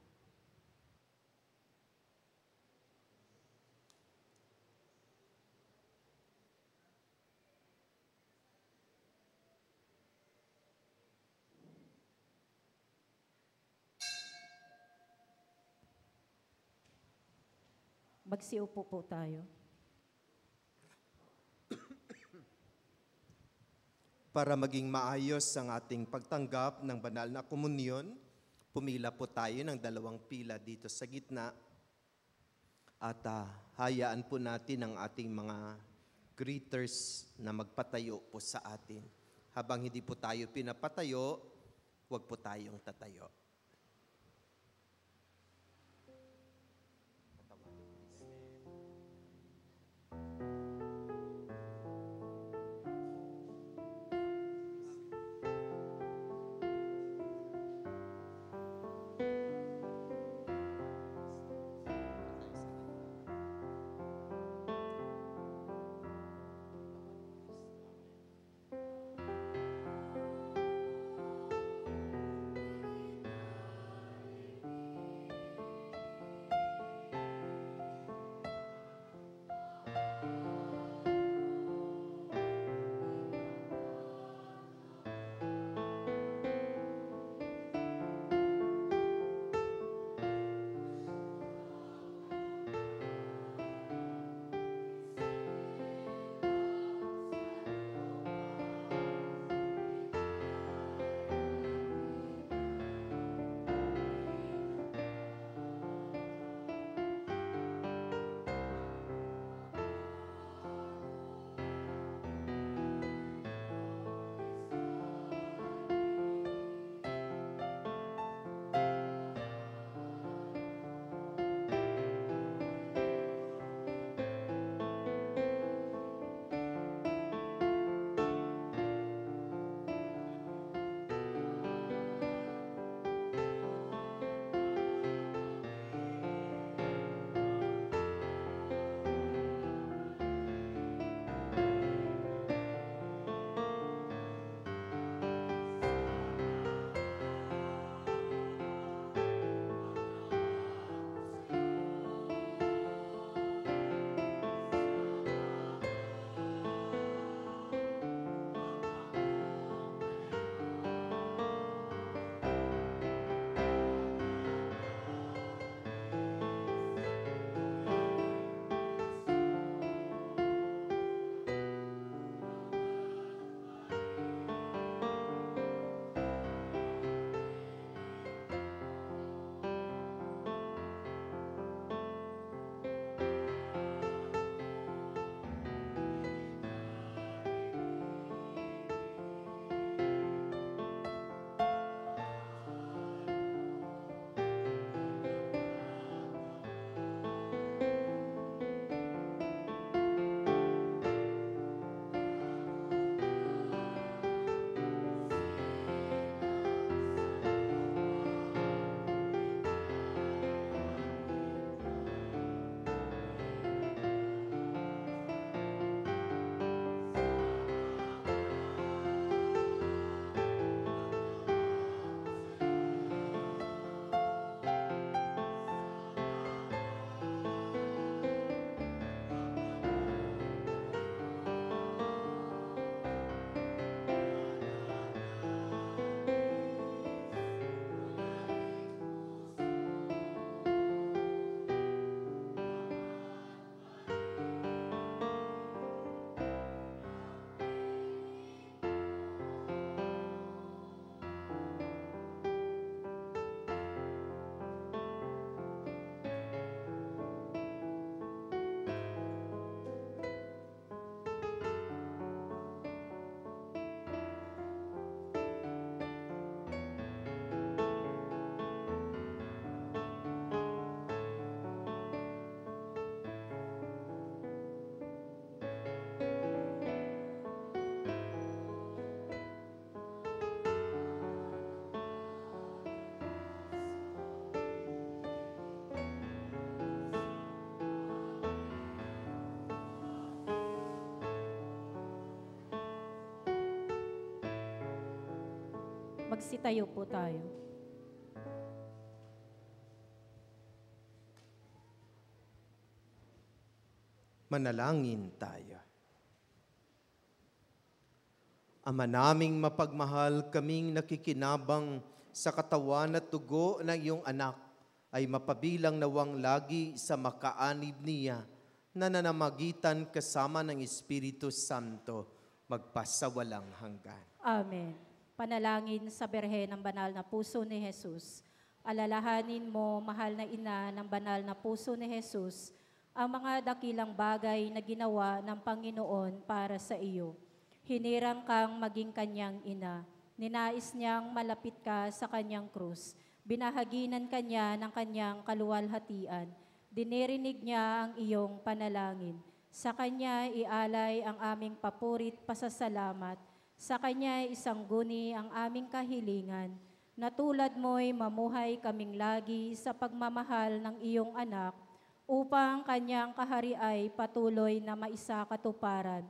Magsiupo po tayo. Para maging maayos ang ating pagtanggap ng banal na komunyon, pumila po tayo ng 2 pila dito sa gitna at hayaan po natin ang ating mga greeters na magpatayo po sa atin. Habang hindi po tayo pinapatayo, huwag po tayong tatayo. Magsitayo po tayo. Manalangin tayo. Ama naming mapagmahal, kaming nakikinabang sa katawan at dugo ng iyong anak ay mapabilang nawang lagi sa makaanib niya na nanamagitan kasama ng Espiritu Santo magpasawalang hanggan. Amen. Panalangin sa Birhen ng Banal na Puso ni Jesus. Alalahanin mo, mahal na ina ng Banal na Puso ni Jesus, ang mga dakilang bagay na ginawa ng Panginoon para sa iyo. Hinirang kang maging kanyang ina. Ninais niyang malapit ka sa kanyang krus. Binahaginan kanya ng kanyang kaluwalhatian. Dinirinig niya ang iyong panalangin. Sa kanya ialay ang aming papurit pasasalamat. Sa kanya isangguni ang aming kahilingan. Na tulad mo'y mamuhay kaming lagi sa pagmamahal ng iyong anak, upang kanyang kahari ay patuloy na maisakatuparan.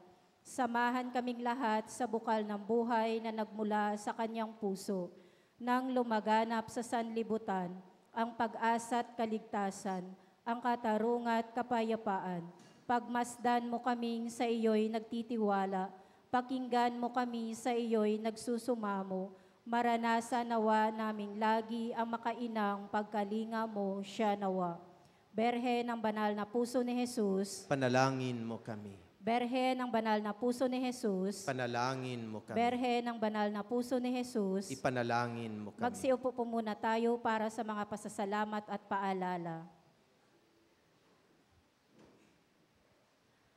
Samahan kaming lahat sa bukal ng buhay na nagmula sa kanyang puso, nang lumaganap sa sanlibutan ang pag-asa at kaligtasan, ang katarungan at kapayapaan. Pagmasdan mo kaming sa iyo'y nagtitiwala, pakinggan mo kami sa iyo'y nagsusumamo, maranasan nawa naming lagi ang makainang pagkalinga mo siya nawa. Berhen ng Banal na Puso ni Jesus, Panalangin mo kami. Berhen ng Banal na Puso ni Jesus, Panalangin mo kami. Berhen ng Banal na Puso ni Jesus, Ipanalangin mo kami. magsiupo po muna tayo para sa mga pasasalamat at paalala.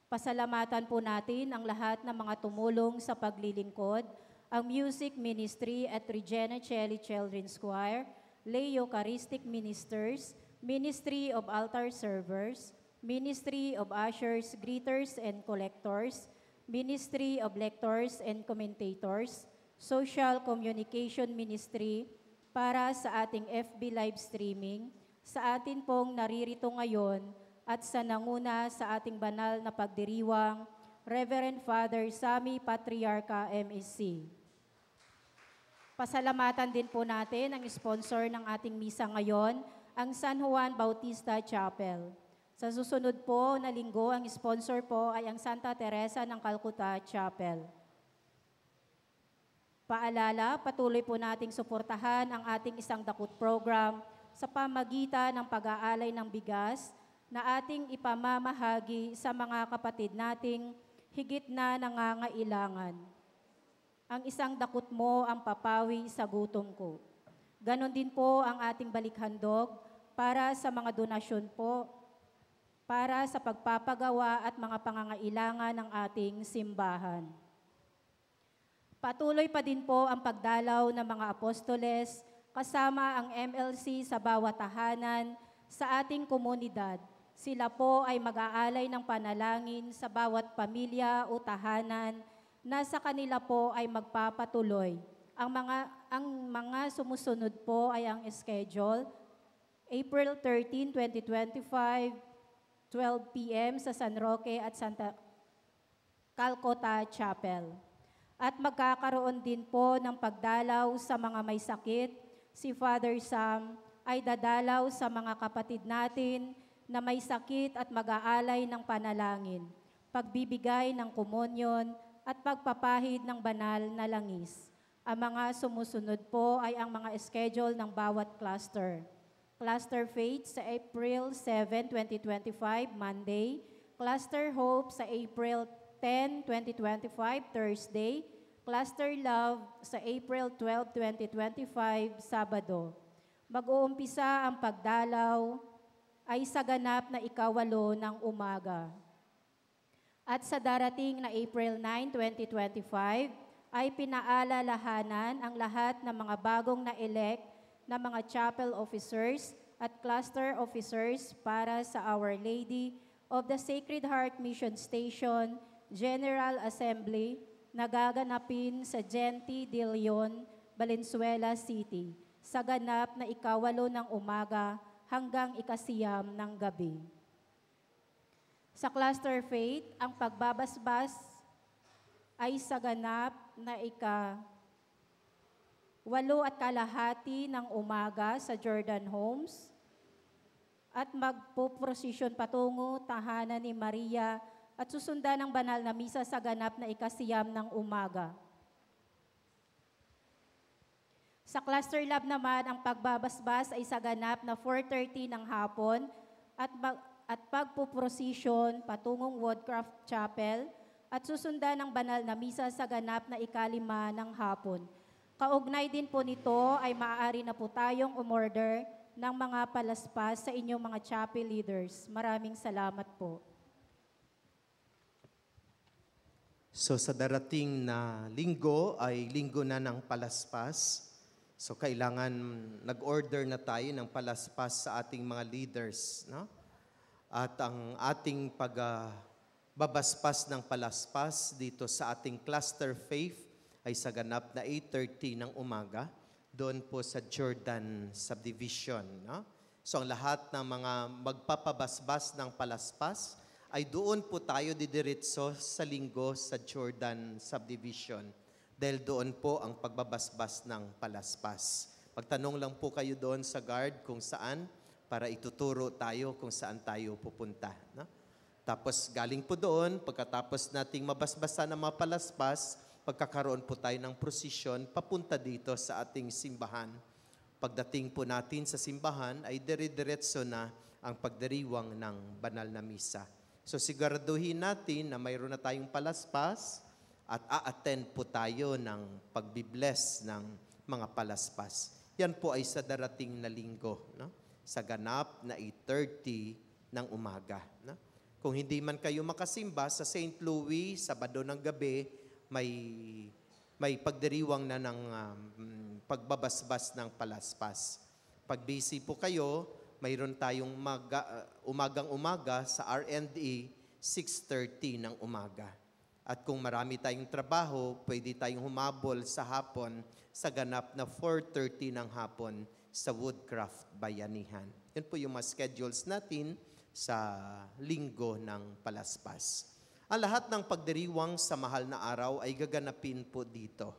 Pasalamatan po natin ang lahat ng mga tumulong sa paglilingkod, ang Music Ministry at Regina Celli Children's Choir, Lay Eucharistic Ministers, Ministry of Altar Servers, Ministry of Ushers, Greeters, and Collectors, Ministry of Lectors and Commentators, Social Communication Ministry, para sa ating FB live streaming, sa atin pong naririto ngayon, at sa nanguna sa ating banal na pagdiriwang, Reverend Father Sammy Patriarca MSC. Pasalamatan din po natin ang sponsor ng ating misa ngayon, ang San Juan Bautista Chapel. Sa susunod po na linggo, ang sponsor po ay ang Santa Teresa ng Calcutta Chapel. Paalala, patuloy po nating suportahan ang ating Isang Dakot program sa pamagitan ng pag-aalay ng bigas na ating ipamamahagi sa mga kapatid nating higit na nangangailangan. Ang isang dakot mo ang papawi sa gutom ko. Ganon din po ang ating balikhandog para sa mga donasyon po, para sa pagpapagawa at mga pangangailangan ng ating simbahan. Patuloy pa din po ang pagdalaw ng mga apostoles kasama ang MLC sa bawat tahanan sa ating komunidad. Sila po ay mag-aalay ng panalangin sa bawat pamilya o tahanan na sa kanila po ay magpapatuloy. Ang mga sumusunod po ay ang schedule, April 13, 2025, 12 p.m. sa San Roque at Santa Calcutta Chapel. At magkakaroon din po ng pagdalaw sa mga may sakit. Si Father Sam ay dadalaw sa mga kapatid natin na may sakit at mag-aalay ng panalangin, pagbibigay ng komunyon at pagpapahid ng banal na langis. Ang mga sumusunod po ay ang mga schedule ng bawat cluster. Cluster Faith sa April 7, 2025, Monday. Cluster Hope sa April 10, 2025, Thursday. Cluster Love sa April 12, 2025, Sabado. Mag-uumpisa ang pagdalaw ay sa ganap na 8:08 ng umaga. At sa darating na April 9, 2025, ay pinaalalahanan ang lahat ng mga bagong na-elect na mga chapel officers at cluster officers para sa Our Lady of the Sacred Heart Mission Station General Assembly na gaganapin sa Gente de Leon, Valenzuela City sa ganap na 8:08 ng umaga hanggang 9:00 ng gabi. Sa Cluster Faith, ang pagbabasbas ay sa ganap na 8:08 8:30 ng umaga sa Jordan Homes at magpuprosesyon patungo tahanan ni Maria at susundan ng banal na misa sa ganap na 9:00 ng umaga. Sa cluster lab naman, ang pagbabasbas ay sa ganap na 4:30 ng hapon at pagpuprosesyon patungong Woodcraft Chapel at susundan ng banal na misa sa ganap na 5:00 ng hapon. Kaugnay din po nito ay maaari na po tayong umorder ng mga palaspas sa inyong mga chapel leaders. Maraming salamat po. So sa darating na linggo ay linggo na ng palaspas. So kailangan nag-order na tayo ng palaspas sa ating mga leaders, no? At ang ating pagbabaspas ng palaspas dito sa ating cluster faith ay sa ganap na 8:30 ng umaga doon po sa Jordan Subdivision, no? So ang lahat ng mga magpapabasbas ng palaspas ay doon po tayo didiretso sa linggo sa Jordan Subdivision. Dahil doon po ang pagbabasbas ng palaspas. Magtanong lang po kayo doon sa guard kung saan para ituturo tayo kung saan tayo pupunta. No? Tapos galing po doon, pagkatapos nating mabasbasan ng mga palaspas, pagkakaroon po tayo ng prosesyon papunta dito sa ating simbahan. Pagdating po natin sa simbahan ay dire-diretso na ang pagdiriwang ng banal na misa. So siguraduhin natin na mayroon na tayong palaspas at a-attend po tayo ng pagbibless ng mga palaspas. Yan po ay sa darating na linggo, no? Sa ganap na 8:30 ng umaga. No? Kung hindi man kayo makasimba sa St. Louis, Sabado ng gabi, may pagdiriwang na ng pagbabasbas ng palaspas. Pag busy po kayo, mayroon tayong umagang-umaga sa R&E, 6:30 ng umaga. At kung marami tayong trabaho, pwede tayong humabol sa hapon sa ganap na 4:30 ng hapon sa Woodcraft Bayanihan. Yun po yung mga schedules natin sa linggo ng palaspas. Ang lahat ng pagdiriwang sa mahal na araw ay gaganapin po dito.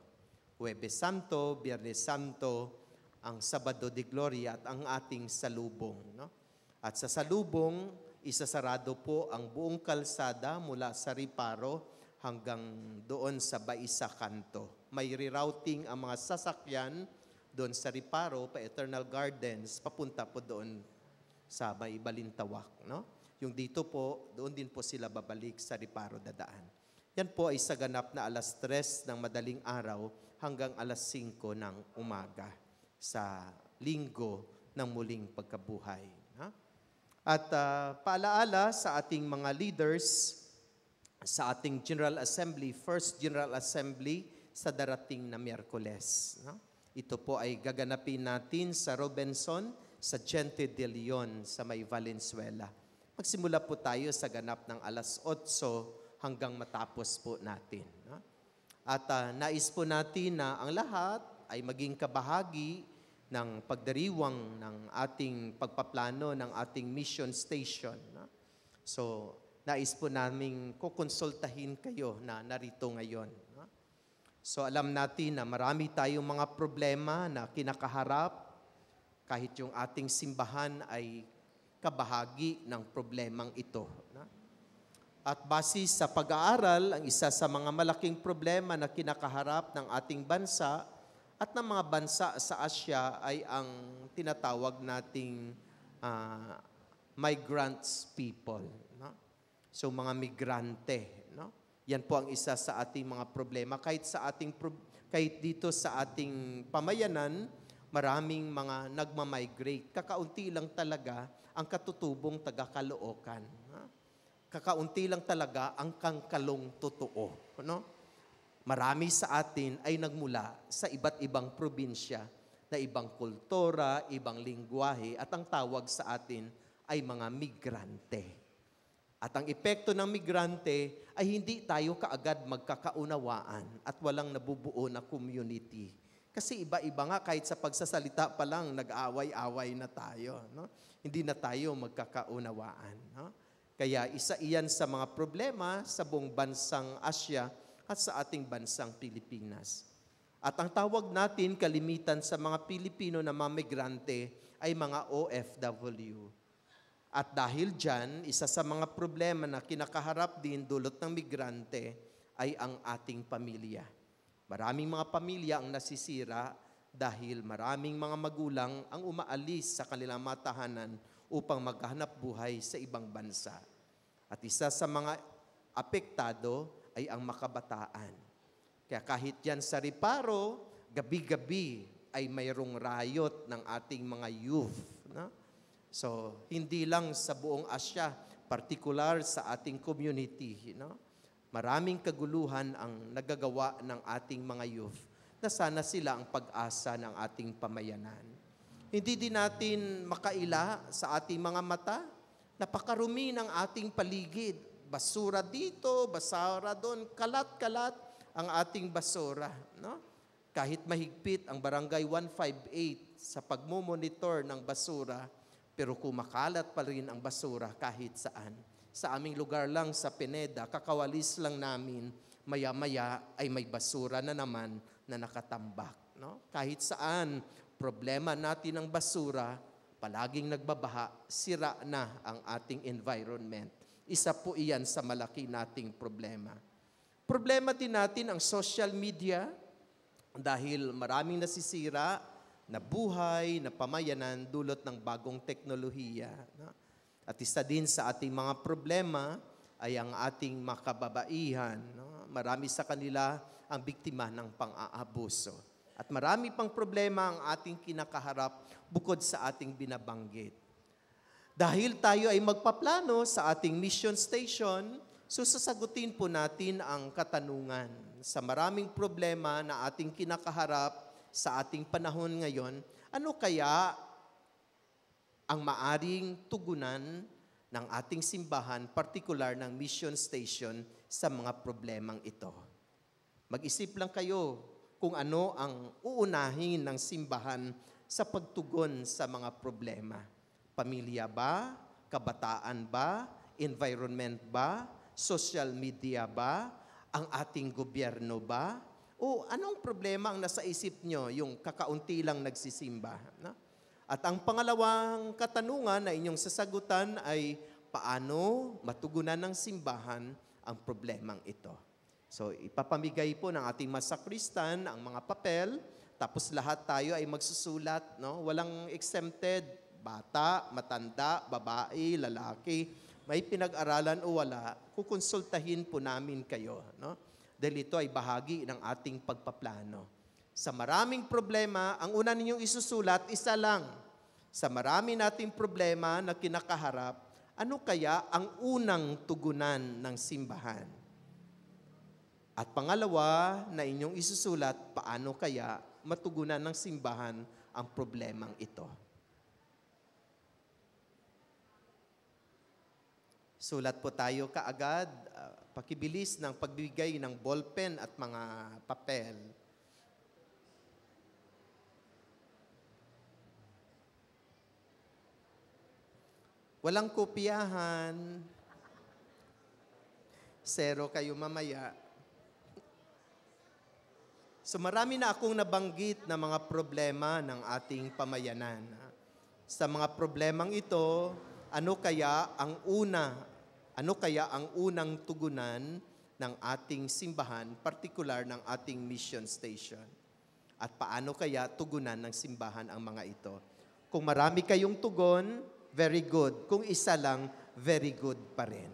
Huwebes Santo, Biyernes Santo, ang Sabado de Gloria at ang ating salubong. No? At sa salubong, isasarado po ang buong kalsada mula sa Riparo hanggang doon sa Baisa Kanto. May rerouting ang mga sasakyan doon sa Riparo pa Eternal Gardens, papunta po doon sa may Balintawak. No? Yung dito po, doon din po sila babalik sa Riparo dadaan. Yan po ay sa ganap na 3:00 ng madaling araw hanggang 5:00 ng umaga sa linggo ng muling pagkabuhay. Ha? At paalaala sa ating mga leaders, sa ating General Assembly, First General Assembly sa darating na Miyerkules. No? Ito po ay gaganapin natin sa Robinson, sa Gente de Leon, sa may Valenzuela. Magsimula po tayo sa ganap ng 8:00 hanggang matapos po natin. No? At nais po natin na ang lahat ay maging kabahagi ng pagdiriwang ng ating pagpaplano ng ating mission station. No? So, nais po naming kukonsultahin kayo na narito ngayon. No? So, alam natin na marami tayong mga problema na kinakaharap kahit yung ating simbahan ay kabahagi ng problemang ito. No? At base sa pag-aaral, ang isa sa mga malaking problema na kinakaharap ng ating bansa at ng mga bansa sa Asia ay ang tinatawag nating migrants people. No? So mga migrante. No? Yan po ang isa sa ating mga problema. Kahit dito sa ating pamayanan, maraming mga nagmamigrate. Kakaunti lang talaga ang katutubong taga-Caloocan. Kakaunti lang talaga ang kangkalong totoo. No? Marami sa atin ay nagmula sa iba't ibang probinsya na ibang kultura, ibang lingwahe, at ang tawag sa atin ay mga migrante. At ang epekto ng migrante ay hindi tayo kaagad magkakaunawaan at walang nabubuo na community. Kasi iba-iba nga, kahit sa pagsasalita pa lang, nag-aaway-away na tayo. No? Hindi na tayo magkakaunawaan. No? Kaya isa iyan sa mga problema sa buong bansang Asia at sa ating bansang Pilipinas. At ang tawag natin kalimitan sa mga Pilipino na mga migrante ay mga OFW. At dahil dyan, isa sa mga problema na kinakaharap din dulot ng migrante ay ang ating pamilya. Maraming mga pamilya ang nasisira dahil maraming mga magulang ang umaalis sa kanilang mga tahanan upang maghanap buhay sa ibang bansa. At isa sa mga apektado ay ang makabataan. Kaya kahit yan sa Riparo, gabi-gabi ay mayroong riot ng ating mga youth. No? So, hindi lang sa buong Asya, particular sa ating community. No? Maraming kaguluhan ang nagagawa ng ating mga youth na sana sila ang pag-asa ng ating pamayanan. Hindi din natin makaila sa ating mga mata, napakarumi ng ating paligid. Basura dito, basura doon, kalat-kalat ang ating basura. No? Kahit mahigpit ang Barangay 158 sa pagmumonitor ng basura, pero kumakalat pa rin ang basura kahit saan. Sa aming lugar lang sa Pineda, kakawalis lang namin, maya-maya ay may basura na naman na nakatambak. No? Kahit saan, problema natin ang basura, palaging nagbabaha, sira na ang ating environment. Isa po iyan sa malaki nating problema. Problema din natin ang social media dahil maraming nasisira na buhay, na pamayanan dulot ng bagong teknolohiya. No? At isa din sa ating mga problema ay ang ating makababaihan. No? Marami sa kanila ang biktima ng pang-aabuso. At marami pang problema ang ating kinakaharap bukod sa ating binabanggit. Dahil tayo ay magpaplano sa ating mission station, sasagutin po natin ang katanungan. Sa maraming problema na ating kinakaharap sa ating panahon ngayon, ano kaya ang maaring tugunan ng ating simbahan, partikular ng mission station, sa mga problemang ito? Mag-isip lang kayo kung ano ang uunahin ng simbahan sa pagtugon sa mga problema. Pamilya ba? Kabataan ba? Environment ba? Social media ba? Ang ating gobyerno ba? O anong problema ang nasa isip nyo, yung kakaunti lang nagsisimba? No? At ang pangalawang katanungan na inyong sasagutan ay paano matugunan ng simbahan ang problemang ito. So ipapamigay po ng ating masakristan ang mga papel, tapos lahat tayo ay magsusulat. No? Walang exempted, bata, matanda, babae, lalaki, may pinag-aralan o wala, kukonsultahin po namin kayo. No? Dahil ito ay bahagi ng ating pagpaplano. Sa maraming problema, ang una ninyong isusulat, isa lang. Sa marami nating problema na kinakaharap, ano kaya ang unang tugunan ng simbahan? At pangalawa na inyong isusulat, paano kaya matugunan ng simbahan ang problemang ito? Sulat po tayo kaagad, pakibilis ng pagbibigay ng ballpen at mga papel. Walang kopyahan. 0 kayo mamaya. So marami na akong nabanggit na mga problema ng ating pamayanan. Sa mga problemang ito, ano kaya ang unang tugunan ng ating simbahan, partikular ng ating mission station? At paano kaya tugunan ng simbahan ang mga ito? Kung marami kayong tugon, very good. Kung isa lang, very good pa rin.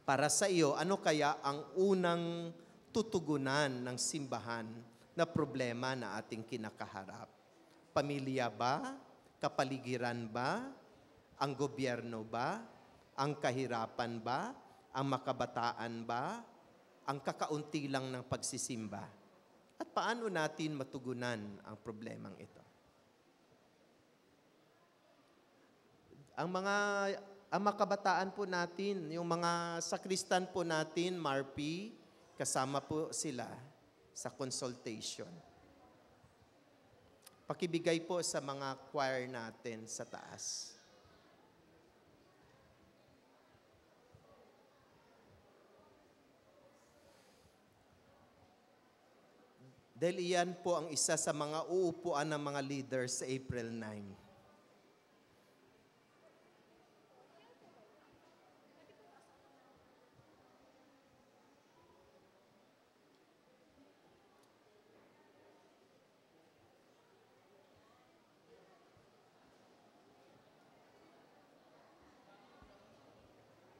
Para sa iyo, ano kaya ang unang tutugunan ng simbahan na problema na ating kinakaharap? Pamilya ba? Kapaligiran ba? Ang gobyerno ba? Ang kahirapan ba? Ang makabataan ba? Ang kakaunti lang ng pagsisimba? At paano natin matugunan ang problemang ito? Ang makabataan po natin, yung mga sakristan po natin, Marpi, kasama po sila sa consultation. Pakibigay po sa mga choir natin sa taas. Dahil iyan po ang isa sa mga uupuan ng mga leaders sa April 9.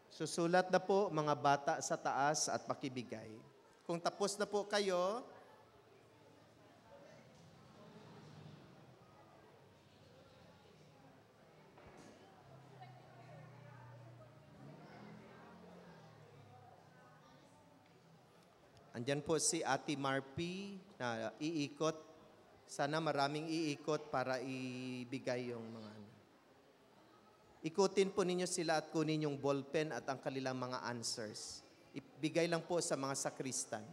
Susulat na po mga bata sa taas at pakibigay. Kung tapos na po kayo, andyan po si Ate Marpy na iikot. Sana maraming iikot para ibigay yung mga ano. Ikutin po ninyo sila at kunin yung ballpen at ang kanilang mga answers. Ibigay lang po sa mga sakristan.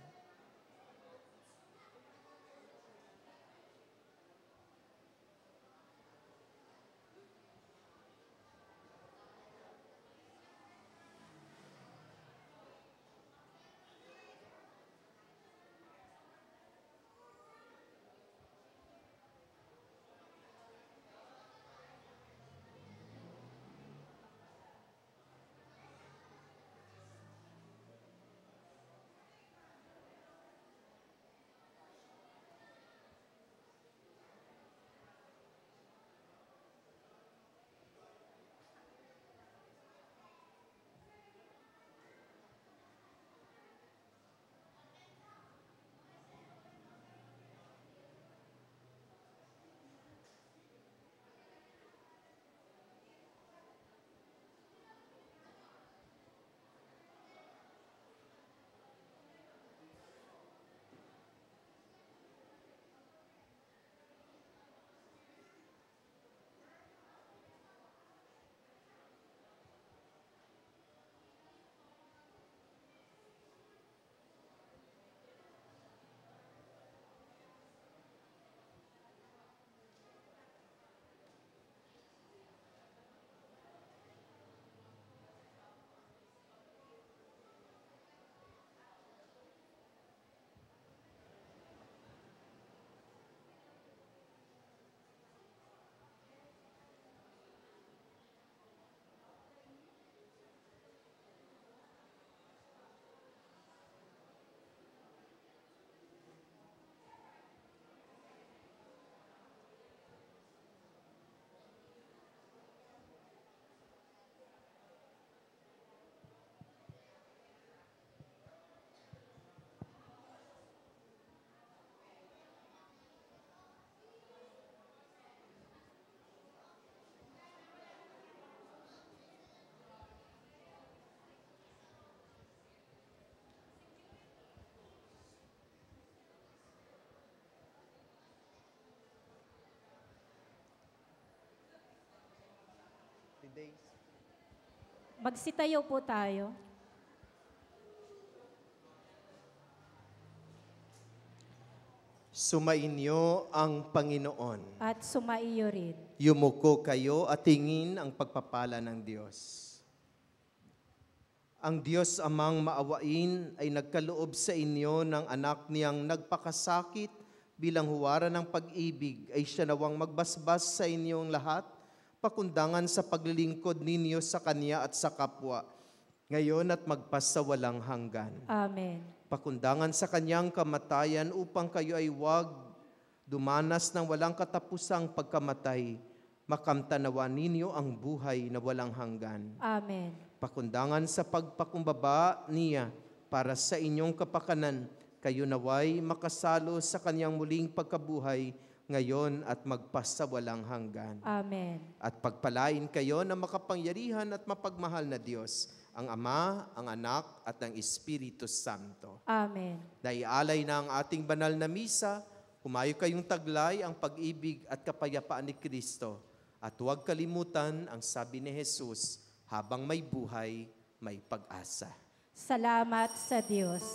Magsitayo po tayo. Sumainyo ang Panginoon. At sumaiyo rin. Yumuko kayo at tingin ang pagpapala ng Diyos. Ang Diyos amang maawain ay nagkaloob sa inyo ng anak niyang nagpakasakit bilang huwaran ng pag-ibig ay siya nawang magbasbas sa inyong lahat, pakundangan sa paglilingkod ninyo sa Kanya at sa kapwa, ngayon at magpasawalang hanggan. Amen. Pakundangan sa Kanyang kamatayan upang kayo ay huwag dumanas ng walang katapusang pagkamatay, makamtanawa ninyo ang buhay na walang hanggan. Amen. Pakundangan sa pagpakumbaba niya para sa inyong kapakanan, kayo naway makasalo sa Kanyang muling pagkabuhay, ngayon at magpasawalang hanggan. Amen. At pagpalain kayo na makapangyarihan at mapagmahal na Diyos, ang Ama, ang Anak, at ang Espiritu Santo. Amen. Naialay na ang ating banal na misa, humayo kayong taglay ang pag-ibig at kapayapaan ni Kristo. At huwag kalimutan ang sabi ni Jesus, habang may buhay, may pag-asa. Salamat sa Diyos.